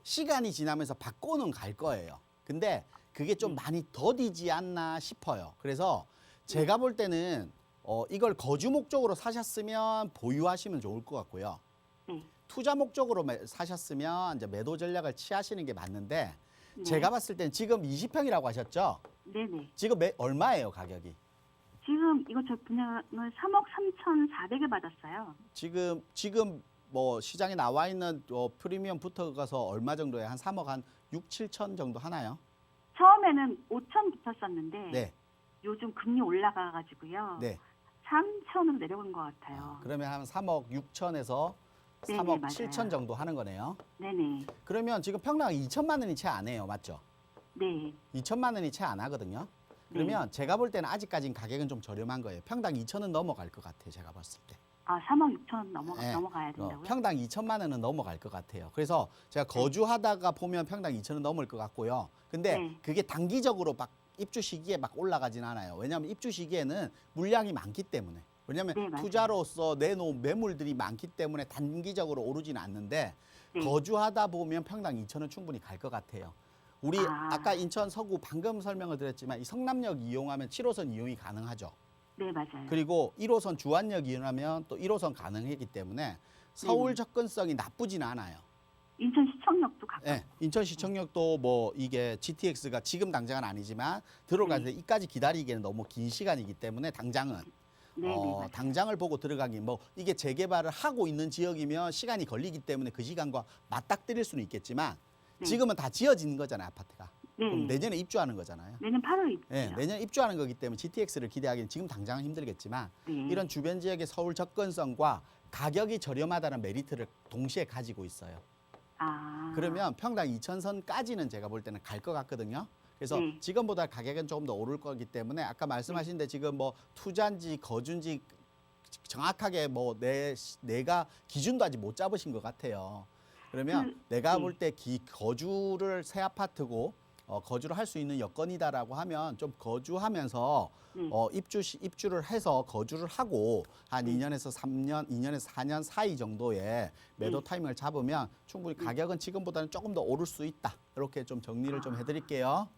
시간이 지나면서 바꿔는 갈 거예요. 근데 그게 좀 많이 더디지 않나 싶어요. 그래서 제가 볼 때는 이걸 거주 목적으로 사셨으면 보유하시면 좋을 것 같고요. 네. 투자 목적으로 사셨으면 이제 매도 전략을 취하시는 게 맞는데 네. 제가 봤을 땐 지금 20평이라고 하셨죠? 네네. 지금 얼마예요, 가격이? 지금 이거 저 분양을 3억 3,400에 받았어요. 지금 뭐 시장에 나와 있는 프리미엄 붙어가서 얼마 정도에 한 3억 한 6, 7천 정도 하나요? 처음에는 5천 붙었었는데 네. 요즘 금리 올라가가지고요. 네. 3천으로 내려온 것 같아요. 그러면 한 3억 6천에서 네네, 3억 맞아요. 7천 정도 하는 거네요. 네네. 그러면 지금 평당 2천만 원이 채 안 해요. 맞죠? 네. 2천만 원이 채 안 하거든요. 그러면 제가 볼 때는 아직까지는 가격은 좀 저렴한 거예요. 평당 2천은 넘어갈 것 같아요. 제가 봤을 때. 3억 6천 네. 넘어가야 된다고요? 평당 2천만 원은 넘어갈 것 같아요. 그래서 제가 거주하다가 보면 평당 2천은 넘을 것 같고요. 근데 네. 그게 단기적으로 막 입주 시기에 막 올라가진 않아요. 왜냐하면 입주 시기에는 물량이 많기 때문에. 왜냐하면 네, 맞아요. 투자로서 내놓은 매물들이 많기 때문에 단기적으로 오르지는 않는데 네. 거주하다 보면 평당 2천은 충분히 갈 것 같아요. 우리 아. 아까 인천 서구 방금 설명을 드렸지만 이 성남역 이용하면 7호선 이용이 가능하죠. 네, 맞아요. 그리고 1호선 주안역 이용하면 또 1호선 가능하기 때문에 서울 접근성이 나쁘진 않아요. 인천 시청역도 가까워. 네, 인천시청역도 뭐 이게 GTX가 지금 당장은 아니지만 들어가는데 이까지 기다리기에는 너무 긴 시간이기 때문에 당장은 네, 맞아요. 당장을 보고 들어가기 뭐 이게 재개발을 하고 있는 지역이면 시간이 걸리기 때문에 그 시간과 맞닥뜨릴 수는 있겠지만 네. 지금은 다 지어지는 거잖아요, 아파트가. 네. 그럼 내년에 입주하는 거잖아요. 내년 8월 입죠. 네, 내년 입주하는 거기 때문에 GTX를 기대하기는 지금 당장은 힘들겠지만 네. 이런 주변 지역의 서울 접근성과 가격이 저렴하다는 메리트를 동시에 가지고 있어요. 아. 그러면 평당 2,000선까지는 제가 볼 때는 갈 것 같거든요. 그래서 네. 지금보다 가격은 조금 더 오를 거기 때문에 아까 말씀하신 데 지금 뭐 투자인지 거주인지 정확하게 뭐 내가 기준도 아직 못 잡으신 것 같아요. 그러면 내가 네. 볼 때 거주를 새 아파트고 거주를 할 수 있는 여건이다라고 하면 좀 거주하면서 네. 입주를 해서 거주를 하고 한 2년에서 3년, 2년에서 4년 사이 정도의 매도 타이밍을 잡으면 충분히 가격은 지금보다는 조금 더 오를 수 있다. 이렇게 좀 정리를 좀 해드릴게요.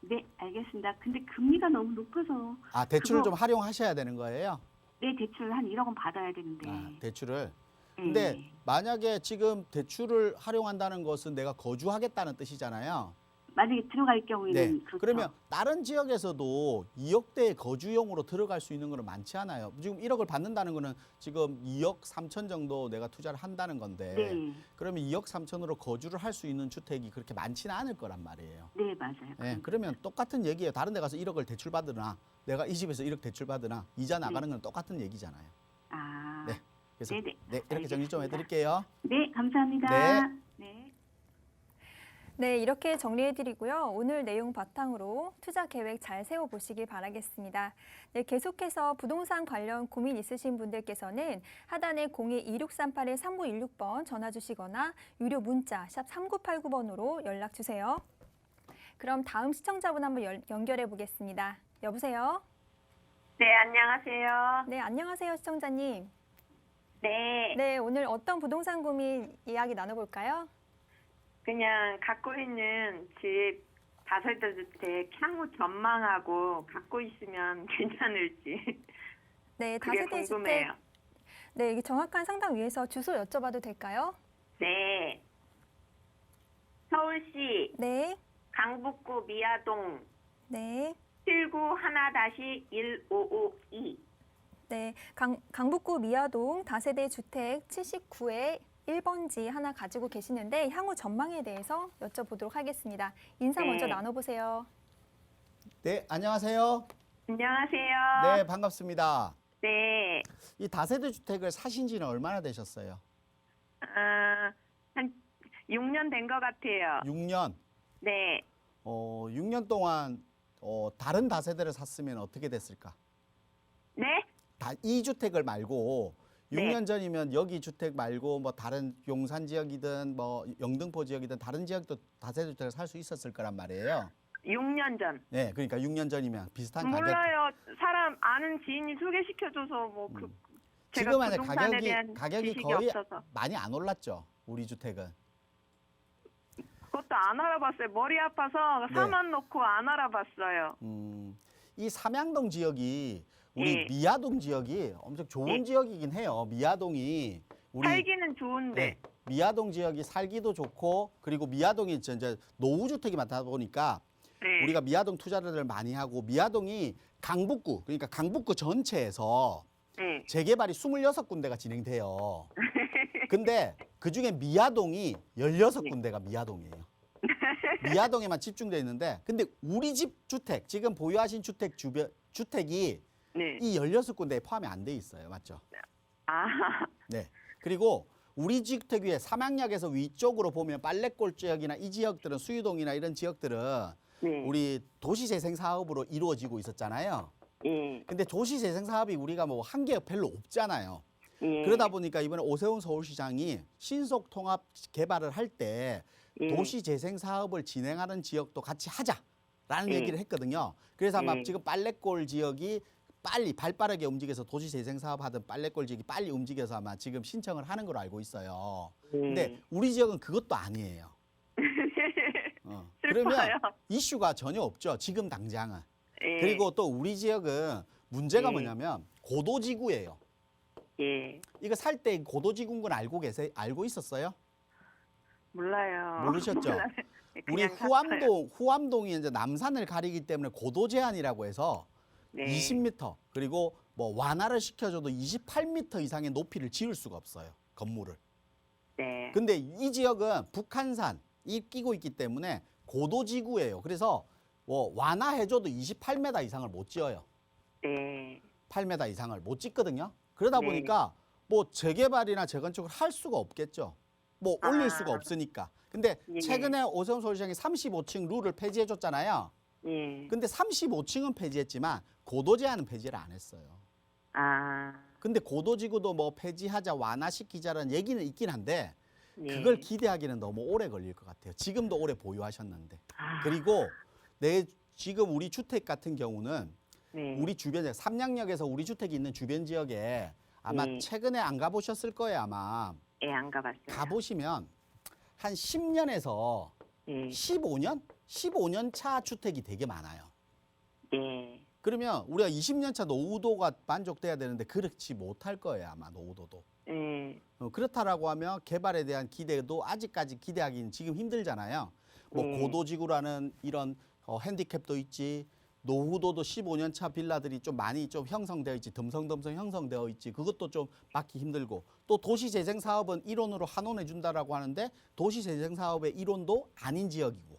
네, 알겠습니다. 근데 금리가 너무 높아서 아, 대출을 그거- 좀 활용하셔야 되는 거예요? 내 대출 한 1억 원 받아야 되는데. 아, 대출을. 네. 근데 만약에 지금 대출을 활용한다는 것은 내가 거주하겠다는 뜻이잖아요. 만약에 들어갈 경우에는 네. 그렇죠. 그러면 다른 지역에서도 2억대의 거주용으로 들어갈 수 있는 거는 많지 않아요. 지금 1억을 받는다는 거는 지금 2억 3천 정도 내가 투자를 한다는 건데 네. 그러면 2억 3천으로 거주를 할 수 있는 주택이 그렇게 많지는 않을 거란 말이에요. 네, 맞아요. 네, 그러면 똑같은 얘기예요. 다른 데 가서 1억을 대출 받으나 내가 이 집에서 1억 대출 받으나 이자 나가는 건 똑같은 얘기잖아요. 아. 네. 그래서 네네. 네, 이렇게 정리 좀 알겠습니다. 해드릴게요. 네, 감사합니다. 네. 네. 네, 이렇게 정리해드리고요. 오늘 내용 바탕으로 투자 계획 잘 세워보시길 바라겠습니다. 네, 계속해서 부동산 관련 고민 있으신 분들께서는 하단에 02-2638-3916번 전화 주시거나 유료 문자 샵 3989번으로 연락 주세요. 그럼 다음 시청자분 한번 연결해 보겠습니다. 여보세요? 네, 안녕하세요. 네, 안녕하세요, 시청자님. 네, 네, 오늘 어떤 부동산 고민 이야기 나눠볼까요? 그냥 갖고 있는 집 다세대 주택 향후 전망하고 갖고 있으면 괜찮을지 네, 그게 다세대 주택. 궁금해요. 네, 이게 정확한 상담 위해서 주소 여쭤봐도 될까요? 네, 서울시 네, 강북구 미아동 네. 791-1552. 네, 강북구 미아동 다세대 주택 79에 1번지 하나 가지고 계시는데 향후 전망에 대해서 여쭤보도록 하겠습니다. 인사 네. 먼저 나눠보세요. 네, 안녕하세요. 안녕하세요. 네, 반갑습니다. 네, 이 다세대 주택을 사신 지는 얼마나 되셨어요? 한 6년 된 것 같아요. 6년. 네, 6년 동안 다른 다세대를 샀으면 어떻게 됐을까? 네, 이 주택을 말고 네. 6년 전이면 여기 주택 말고 뭐 다른 용산 지역이든 뭐 영등포 지역이든 다른 지역도 다세대 주택을 살 수 있었을 거란 말이에요. 6년 전. 네, 그러니까 6년 전이면 비슷한 가격. 몰라요. 사람 아는 지인이 소개시켜줘서 뭐 제가 지금 만약 부동산에 대한 가격이 지식이 거의 없어서 많이 안 올랐죠. 우리 주택은. 그것도 안 알아봤어요. 머리 아파서 네. 사만 놓고 안 알아봤어요. 이 삼양동 지역이 우리 네. 미아동 지역이 엄청 좋은 네. 지역이긴 해요. 미아동이 우리 살기는 좋은데. 네, 미아동 지역이 살기도 좋고 그리고 미아동이 이제 노후주택이 많다 보니까 네. 우리가 미아동 투자를 많이 하고 미아동이 강북구 그러니까 강북구 전체에서 네. 재개발이 26군데가 진행돼요. 근데 그중에 미아동이 16군데가 미아동이에요. 미아동에만 집중되어 있는데 근데 우리 집 주택 지금 보유하신 주택이 네. 이 16군데에 포함이 안 돼 있어요. 맞죠? 아, 네. 그리고 우리 주택 위에 삼양역에서 위쪽으로 보면 빨래골 지역이나 이 지역들은 수유동이나 이런 지역들은 네. 우리 도시재생 사업으로 이루어지고 있었잖아요. 예. 근데 도시재생 사업이 우리가 뭐 한 게 별로 없잖아요. 예. 그러다 보니까 이번에 오세훈 서울시장이 신속 통합 개발을 할 때 예. 도시재생 사업을 진행하는 지역도 같이 하자라는 예. 얘기를 했거든요. 그래서 아마 예. 지금 빨래골 지역이 빨리 발빠르게 움직여서 도시재생 사업 하던 빨래골 지역이 빨리 움직여서 아마 지금 신청을 하는 걸로 알고 있어요. 근데 우리 지역은 그것도 아니에요. 그러면 슬퍼요. 이슈가 전혀 없죠. 지금 당장은. 예. 그리고 또 우리 지역은 문제가 예. 뭐냐면 고도지구예요. 예. 이거 살 때 고도지구인 알고 있었어요? 몰라요. 모르셨죠? 몰라요. 우리 그냥 샀어요. 후암동이 이제 남산을 가리기 때문에 고도 제한이라고 해서 네. 20m 그리고 뭐 완화를 시켜줘도 28m 이상의 높이를 지을 수가 없어요. 건물을. 네. 근데 이 지역은 북한산이 끼고 있기 때문에 고도지구예요. 그래서 뭐 완화해줘도 28m 이상을 못 지어요. 네. 8m 이상을 못 짓거든요. 그러다 네. 보니까 뭐 재개발이나 재건축을 할 수가 없겠죠. 뭐 올릴 수가 없으니까. 근데 예. 최근에 오세훈 서울시장이 35층 룰을 폐지해 줬잖아요. 예. 근데 35층은 폐지했지만 고도 제한은 폐지를 안 했어요. 아. 근데 고도지구도 뭐 폐지하자 완화시키자라는 얘기는 있긴 한데 예. 그걸 기대하기는 너무 오래 걸릴 것 같아요. 지금도 오래 보유하셨는데. 아. 그리고 지금 우리 주택 같은 경우는 네. 우리 주변에 삼양역에서 우리 주택이 있는 주변 지역에 아마 네. 최근에 안 가보셨을 거예요. 아마 예, 안 가봤어요. 가보시면 한 10년에서 예. 15년 차 주택이 되게 많아요. 네. 그러면 우리가 20년 차 노후도가 만족돼야 되는데 그렇지 못할 거예요. 아마 노후도도. 예. 그렇다라고 하면 개발에 대한 기대도 아직까지 기대하기는 지금 힘들잖아요. 뭐 고도지구라는 이런 핸디캡도 있지. 노후도도 15년 차 빌라들이 좀 많이 좀 형성되어 있지. 듬성듬성 형성되어 있지. 그것도 좀 받기 힘들고. 또 도시재생 사업은 일원으로 환원해 준다라고 하는데 도시재생 사업의 일원도 아닌 지역이고.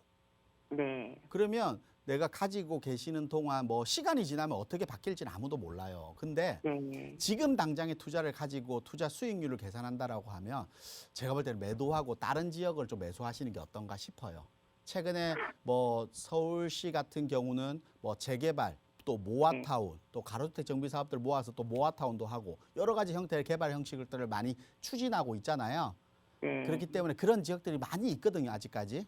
네. 그러면 내가 가지고 계시는 동안 뭐 시간이 지나면 어떻게 바뀔지는 아무도 몰라요. 근데 네. 지금 당장의 투자를 가지고 투자 수익률을 계산한다라고 하면 제가 볼 때는 매도하고 다른 지역을 좀 매수하시는 게 어떤가 싶어요. 최근에 뭐 서울시 같은 경우는 뭐 재개발 또 모아타운 또 가로주택 정비 사업들 모아서 또 모아타운도 하고 여러 가지 형태의 개발 형식들을 많이 추진하고 있잖아요. 네. 그렇기 때문에 그런 지역들이 많이 있거든요. 아직까지.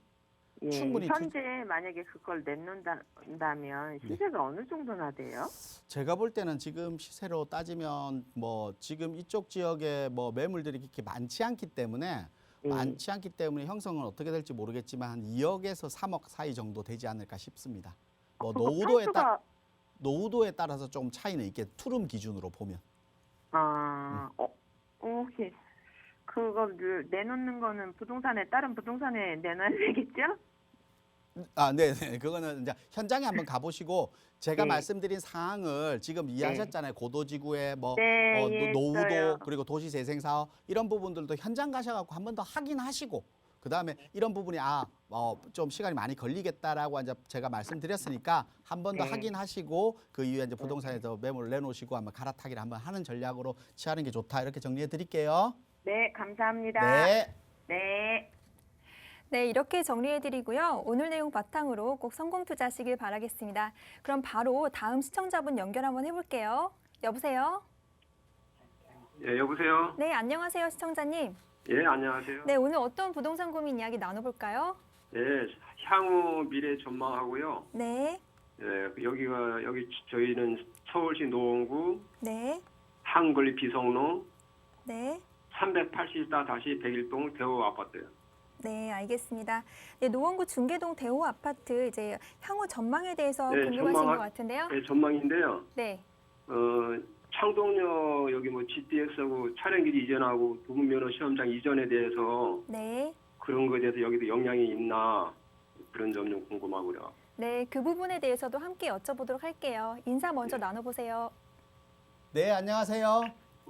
예. 충분히 현재 만약에 그걸 내놓는다면 시세가 어느 정도나 돼요? 제가 볼 때는 지금 시세로 따지면 뭐 지금 이쪽 지역에 뭐 매물들이 그렇게 많지 않기 때문에 형성은 어떻게 될지 모르겠지만 한 2억에서 3억 사이 정도 되지 않을까 싶습니다. 뭐 노후도에 따라서 좀 차이는 있게 투룸 기준으로 보면. 혹시 그거를 내놓는 거는 다른 부동산에 내놔야 되겠죠? 네네. 그거는 이제 현장에 한번 가보시고 제가 네. 말씀드린 사항을 지금 이해하셨잖아요. 고도지구에 뭐 네, 노후도 이해했어요. 그리고 도시재생사업 이런 부분들도 현장 가셔갖고 한 번 더 확인하시고 그 다음에 이런 부분이 좀 시간이 많이 걸리겠다라고 이제 제가 말씀드렸으니까 한 번 더 네. 확인하시고 그 이후에 이제 부동산에서 매물을 내놓으시고 아마 갈아타기를 한번 하는 전략으로 취하는 게 좋다 이렇게 정리해 드릴게요. 네, 감사합니다. 네. 네. 네, 이렇게 정리해드리고요. 오늘 내용 바탕으로 꼭 성공 투자하시길 바라겠습니다. 그럼 바로 다음 시청자분 연결 한번 해볼게요. 여보세요? 예, 여보세요? 네, 안녕하세요, 시청자님. 예, 안녕하세요. 네, 오늘 어떤 부동산 고민 이야기 나눠볼까요? 예, 향후 미래 전망하고요. 네, 예, 저희는 서울시 노원구 네, 한글리 비성로 네. 380-101동 대호 아파트요. 네, 알겠습니다. 네, 노원구 중계동 대호 아파트 이제 향후 전망에 대해서 네, 궁금하신 것 같은데요. 예, 전망인데요. 네, 창동역 여기 뭐 GTX하고 차량길이 이전하고 부분면허 시험장 이전에 대해서 네, 그런 거에 대해서 여기도 영향이 있나 그런 점 좀 궁금하고요. 네, 그 부분에 대해서도 함께 여쭤보도록 할게요. 인사 먼저 나눠보세요. 네, 안녕하세요.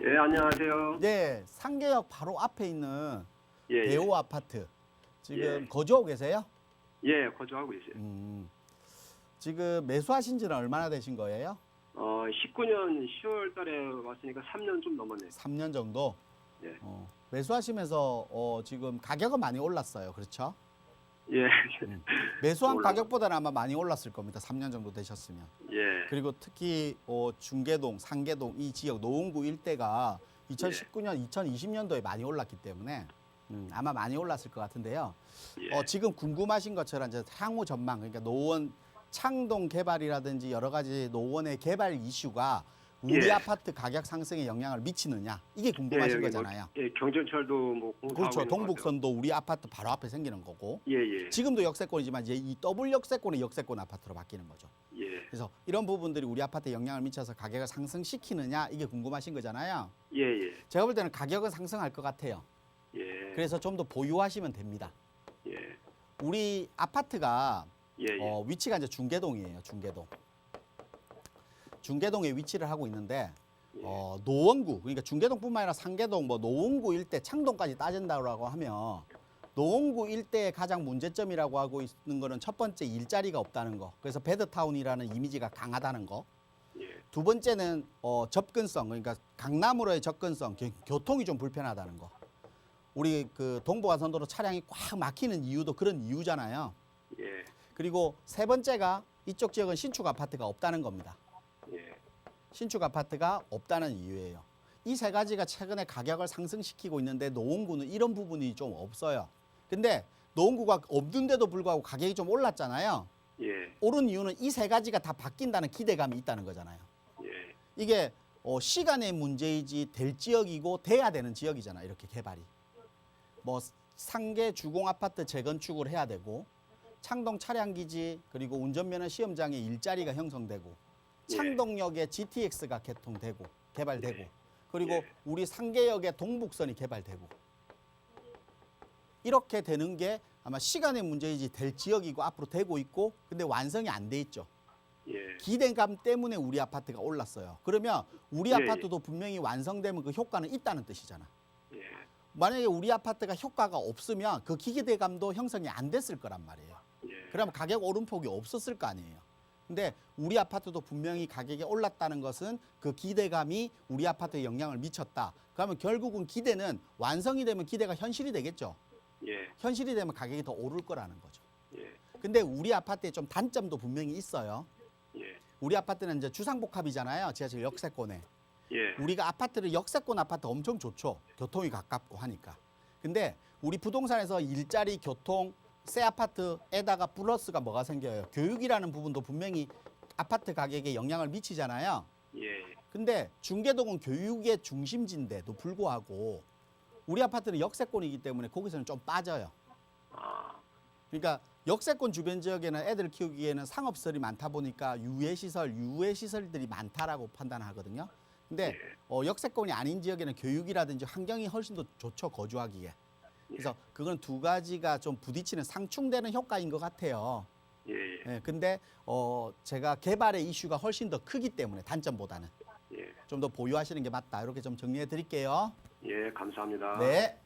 예, 안녕하세요. 네, 상계역 바로 앞에 있는 예, 대호 아파트 지금 예. 거주하고 계세요? 예, 거주하고 있어요. 지금 매수하신 지는 얼마나 되신 거예요? 19년 10월 달에 왔으니까 3년 좀 넘었네요. 3년 정도? 예. 매수하시면서 지금 가격은 많이 올랐어요. 그렇죠? 예. 매수한 올라가. 가격보다는 아마 많이 올랐을 겁니다. 3년 정도 되셨으면. 예. 그리고 특히 중계동, 상계동 이 지역 노원구 일대가 2019년, 2020년도에 많이 올랐기 때문에 아마 많이 올랐을 것 같은데요. 예. 지금 궁금하신 것처럼 이제 향후 전망, 그러니까 노원 창동 개발이라든지 여러 가지 노원의 개발 이슈가 우리 예. 아파트 가격 상승에 영향을 미치느냐 이게 궁금하신 여기 거잖아요. 뭐, 예, 경전철도 뭐 공사하고 그렇죠. 있는 것 동북선도 우리 아파트 바로 앞에 생기는 거고 같아요. 예, 예. 지금도 역세권이지만 이제 이 더블 역세권의 역세권 아파트로 바뀌는 거죠. 예. 그래서 이런 부분들이 우리 아파트에 영향을 미쳐서 가격을 상승시키느냐 이게 궁금하신 거잖아요. 예, 예. 제가 볼 때는 가격은 상승할 것 같아요. 예. 그래서 좀 더 보유하시면 됩니다. 예. 우리 아파트가 예, 예. 위치가 이제 중계동이에요. 중계동. 중계동에 위치를 하고 있는데 예. 노원구 그러니까 중계동뿐만 아니라 상계동 뭐 노원구 일대 창동까지 따진다고 하면 노원구 일대의 가장 문제점이라고 하고 있는 거는 첫 번째 일자리가 없다는 거. 그래서 배드타운이라는 이미지가 강하다는 거. 예. 두 번째는 접근성 그러니까 강남으로의 접근성 교통이 좀 불편하다는 거. 우리 그 동부간선도로 차량이 꽉 막히는 이유도 그런 이유잖아요. 예. 그리고 세 번째가 이쪽 지역은 신축 아파트가 없다는 겁니다. 예. 신축 아파트가 없다는 이유예요. 이 세 가지가 최근에 가격을 상승시키고 있는데 노원구는 이런 부분이 좀 없어요. 근데 노원구가 없는데도 불구하고 가격이 좀 올랐잖아요. 예. 오른 이유는 이 세 가지가 다 바뀐다는 기대감이 있다는 거잖아요. 예. 이게 시간의 문제이지 될 지역이고 돼야 되는 지역이잖아요. 이렇게 개발이. 뭐 상계 주공 아파트 재건축을 해야 되고 창동 차량기지 그리고 운전면허 시험장에 일자리가 형성되고 예. 창동역에 GTX가 개발되고 예. 그리고 예. 우리 상계역에 동북선이 개발되고 이렇게 되는 게 아마 시간의 문제이지 될 지역이고 앞으로 되고 있고 근데 완성이 안 돼 있죠. 예. 기대감 때문에 우리 아파트가 올랐어요. 그러면 우리 예, 아파트도 분명히 완성되면 그 효과는 있다는 뜻이잖아. 예. 만약에 우리 아파트가 효과가 없으면 그 기대감도 형성이 안 됐을 거란 말이에요. 예. 그러면 가격 오름폭이 없었을 거 아니에요. 근데 우리 아파트도 분명히 가격이 올랐다는 것은 그 기대감이 우리 아파트에 영향을 미쳤다. 그러면 결국은 기대는 완성이 되면 기대가 현실이 되겠죠. 예. 현실이 되면 가격이 더 오를 거라는 거죠. 예. 근데 우리 아파트에 좀 단점도 분명히 있어요. 예. 우리 아파트는 이제 주상복합이잖아요. 지하철 역세권에. 예. 우리가 아파트를 역세권 아파트 엄청 좋죠. 교통이 가깝고 하니까. 근데 우리 부동산에서 일자리, 교통, 새 아파트에다가 플러스가 뭐가 생겨요? 교육이라는 부분도 분명히 아파트 가격에 영향을 미치잖아요. 예. 근데 중계동은 교육의 중심지인데도 불구하고 우리 아파트는 역세권이기 때문에 거기서는 좀 빠져요. 아. 그러니까 역세권 주변 지역에는 애들 키우기에는 상업시설이 많다 보니까 유해시설들이 많다라고 판단하거든요. 근데 역세권이 아닌 지역에는 교육이라든지 환경이 훨씬 더 좋죠, 거주하기에. 그래서 그건 두 가지가 좀 부딪히는 상충되는 효과인 것 같아요. 예. 예, 근데 제가 개발의 이슈가 훨씬 더 크기 때문에 단점보다는 예. 좀 더 보유하시는 게 맞다. 이렇게 좀 정리해 드릴게요. 예. 감사합니다. 네.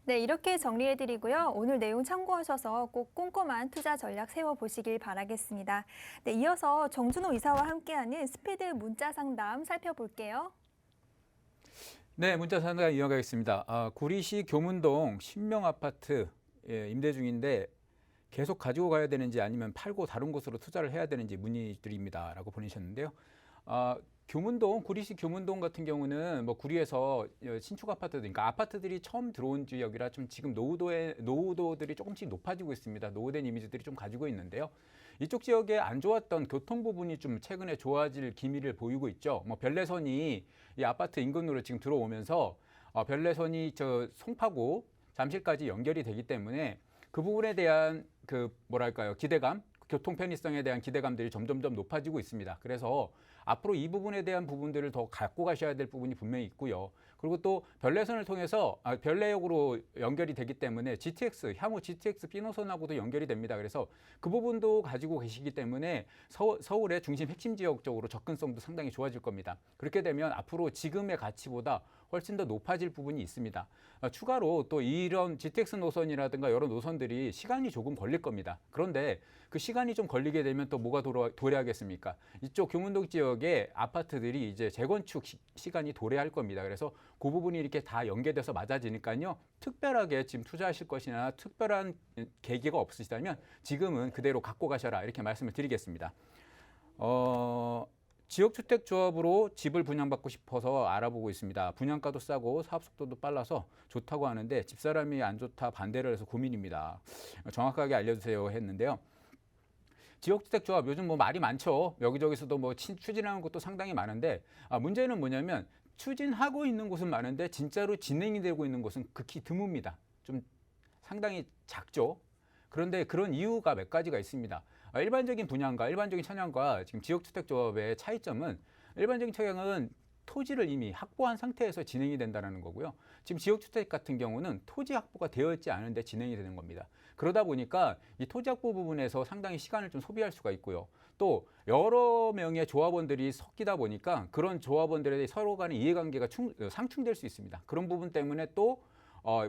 네, 이렇게 정리해드리고요. 오늘 내용 참고하셔서 꼭 꼼꼼한 투자 전략 세워보시길 바라겠습니다. 네, 이어서 정준호 이사와 함께하는 스피드 문자 상담 살펴볼게요. 네, 문자 상담 이어가겠습니다. 구리시 교문동 신명 아파트 임대 중인데 계속 가지고 가야 되는지 아니면 팔고 다른 곳으로 투자를 해야 되는지 문의드립니다라고 보내셨는데요. 구리시 교문동 같은 경우는 뭐 구리에서 신축 아파트들, 그러니까 아파트들이 처음 들어온 지역이라 좀 지금 노후도들이 조금씩 높아지고 있습니다. 노후된 이미지들이 좀 가지고 있는데요. 이쪽 지역에 안 좋았던 교통 부분이 좀 최근에 좋아질 기미를 보이고 있죠. 뭐 별내선이 이 아파트 인근으로 지금 들어오면서 별내선이 저 송파구 잠실까지 연결이 되기 때문에 그 부분에 대한 기대감, 교통 편의성에 대한 기대감들이 점점점 높아지고 있습니다. 그래서 앞으로 이 부분에 대한 부분들을 더 갖고 가셔야 될 부분이 분명히 있고요. 그리고 또 별내선을 통해서 별내역으로 연결이 되기 때문에 향후 GTX B노선하고도 연결이 됩니다. 그래서 그 부분도 가지고 계시기 때문에 서울의 중심 핵심 지역 쪽으로 접근성도 상당히 좋아질 겁니다. 그렇게 되면 앞으로 지금의 가치보다 훨씬 더 높아질 부분이 있습니다. 추가로 또 이런 GTX 노선이라든가 여러 노선들이 시간이 조금 걸릴 겁니다. 그런데 그 시간이 좀 걸리게 되면 또 뭐가 도래하겠습니까? 이쪽 교문동 지역의 아파트들이 이제 재건축 시간이 도래할 겁니다. 그래서 그 부분이 이렇게 다 연계돼서 맞아지니까요. 특별하게 지금 투자하실 것이나 특별한 계기가 없으시다면 지금은 그대로 갖고 가셔라 이렇게 말씀을 드리겠습니다. 지역주택조합으로 집을 분양받고 싶어서 알아보고 있습니다. 분양가도 싸고 사업속도도 빨라서 좋다고 하는데 집사람이 안 좋다 반대를 해서 고민입니다. 정확하게 알려주세요 했는데요. 지역주택조합 요즘 뭐 말이 많죠. 여기저기서도 뭐 추진하는 것도 상당히 많은데 문제는 뭐냐면 추진하고 있는 곳은 많은데 진짜로 진행이 되고 있는 곳은 극히 드뭅니다. 좀 상당히 작죠. 그런데 그런 이유가 몇 가지가 있습니다. 일반적인 분양과 일반적인 청약과 지금 지역주택조합의 차이점은 일반적인 청약은 토지를 이미 확보한 상태에서 진행이 된다는 거고요. 지금 지역주택 같은 경우는 토지 확보가 되어 있지 않은데 진행이 되는 겁니다. 그러다 보니까 이 토지 확보 부분에서 상당히 시간을 좀 소비할 수가 있고요. 또 여러 명의 조합원들이 섞이다 보니까 그런 조합원들의 서로 간의 이해관계가 상충될 수 있습니다. 그런 부분 때문에 또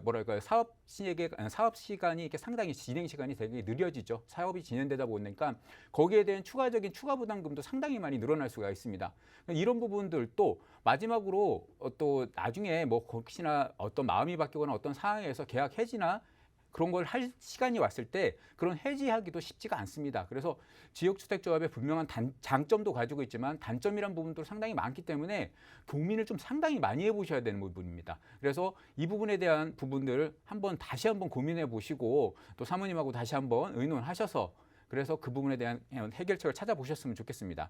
뭐랄까요, 사업 시간이 이렇게 상당히 진행 시간이 되게 느려지죠. 사업이 진행되다 보니까 거기에 대한 추가적인 추가 부담금도 상당히 많이 늘어날 수가 있습니다. 이런 부분들도 마지막으로 또 나중에 뭐 혹시나 어떤 마음이 바뀌거나 어떤 상황에서 계약 해지나 그런 걸 할 시간이 왔을 때 그런 해지하기도 쉽지가 않습니다. 그래서 지역주택조합의 분명한 장점도 가지고 있지만 단점이란 부분도 상당히 많기 때문에 고민을 좀 상당히 많이 해보셔야 되는 부분입니다. 그래서 이 부분에 대한 부분들을 다시 한번 고민해 보시고 또 사모님하고 다시 한번 의논하셔서 그래서 그 부분에 대한 해결책을 찾아보셨으면 좋겠습니다.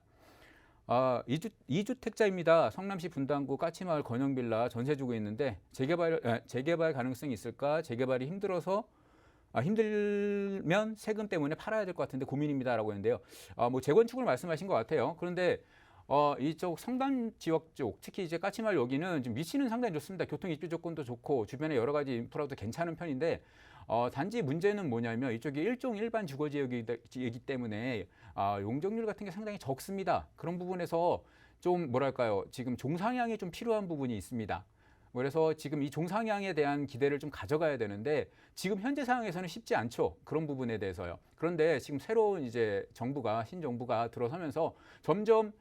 2주택자입니다. 성남시 분당구 까치마을 건영빌라 전세 주고 있는데 재개발 가능성이 있을까? 재개발이 힘들면 세금 때문에 팔아야 될 것 같은데 고민입니다라고 했는데요. 뭐 재건축을 말씀하신 것 같아요. 그런데 이쪽 성남 지역 쪽, 특히 이제 까치마을 여기는 지금 위치는 상당히 좋습니다. 교통 입지 조건도 좋고 주변에 여러 가지 인프라도 괜찮은 편인데 단지 문제는 뭐냐면 이쪽이 일종 일반 주거 지역이기 때문에 용적률 같은 게 상당히 적습니다. 그런 부분에서 좀 뭐랄까요, 지금 종상향이 좀 필요한 부분이 있습니다. 그래서 지금 이 종상향에 대한 기대를 좀 가져가야 되는데 지금 현재 상황에서는 쉽지 않죠. 그런 부분에 대해서요. 그런데 지금 새로운 이제 신정부가 들어서면서 점점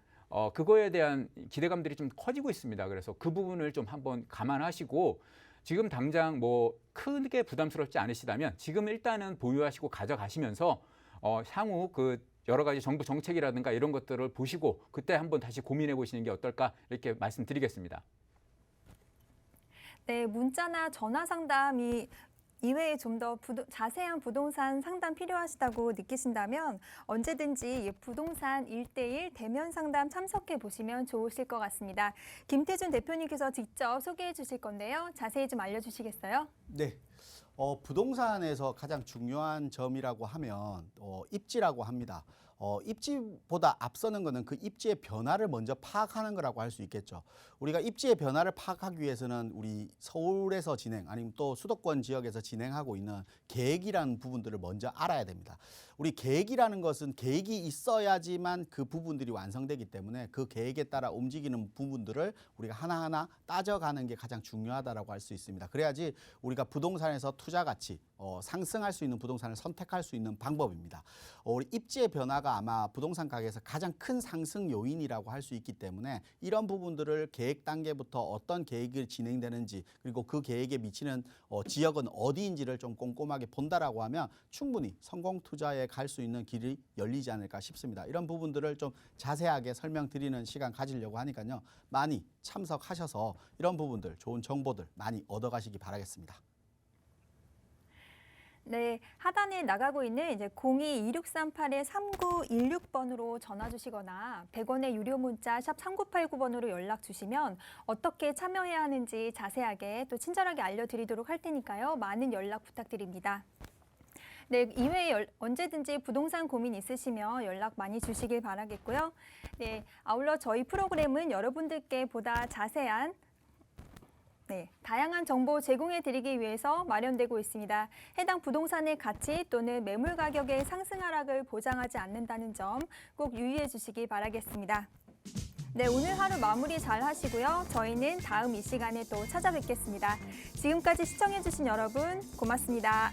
그거에 대한 기대감들이 좀 커지고 있습니다. 그래서 그 부분을 좀 한번 감안하시고 지금 당장 뭐 크게 부담스럽지 않으시다면 지금 일단은 보유하시고 가져가시면서 향후 그 여러 가지 정부 정책이라든가 이런 것들을 보시고 그때 한번 다시 고민해 보시는 게 어떨까 이렇게 말씀드리겠습니다. 네, 문자나 전화 상담이 이외에 좀 더 자세한 부동산 상담 필요하시다고 느끼신다면 언제든지 부동산 1:1 대면 상담 참석해 보시면 좋으실 것 같습니다. 김태준 대표님께서 직접 소개해 주실 건데요. 자세히 좀 알려주시겠어요? 네. 부동산에서 가장 중요한 점이라고 하면 입지라고 합니다. 입지보다 앞서는 거는 그 입지의 변화를 먼저 파악하는 거라고 할 수 있겠죠. 우리가 입지의 변화를 파악하기 위해서는 우리 서울에서 아니면 또 수도권 지역에서 진행하고 있는 계획이라는 부분들을 먼저 알아야 됩니다. 우리 계획이라는 것은 계획이 있어야지만 그 부분들이 완성되기 때문에 그 계획에 따라 움직이는 부분들을 우리가 하나하나 따져가는 게 가장 중요하다라고 할 수 있습니다. 그래야지 우리가 부동산에서 투자 가치 상승할 수 있는 부동산을 선택할 수 있는 방법입니다. 우리 입지의 변화가 아마 부동산 가격에서 가장 큰 상승 요인이라고 할 수 있기 때문에 이런 부분들을 계획 단계부터 어떤 계획이 진행되는지 그리고 그 계획에 미치는 지역은 어디인지를 좀 꼼꼼하게 본다라고 하면 충분히 성공 투자에 갈 수 있는 길이 열리지 않을까 싶습니다. 이런 부분들을 좀 자세하게 설명드리는 시간 가지려고 하니까요. 많이 참석하셔서 이런 부분들, 좋은 정보들 많이 얻어가시기 바라겠습니다. 네, 하단에 나가고 있는 이제 02-2638-3916번으로 전화 주시거나 100원의 유료 문자 샵 3989번으로 연락 주시면 어떻게 참여해야 하는지 자세하게 또 친절하게 알려드리도록 할 테니까요. 많은 연락 부탁드립니다. 네, 이외에 언제든지 부동산 고민 있으시면 연락 많이 주시길 바라겠고요. 네, 아울러 저희 프로그램은 여러분들께 보다 자세한 다양한 정보 제공해 드리기 위해서 마련되고 있습니다. 해당 부동산의 가치 또는 매물 가격의 상승 하락을 보장하지 않는다는 점 꼭 유의해 주시기 바라겠습니다. 네, 오늘 하루 마무리 잘 하시고요. 저희는 다음 이 시간에 또 찾아뵙겠습니다. 지금까지 시청해 주신 여러분 고맙습니다.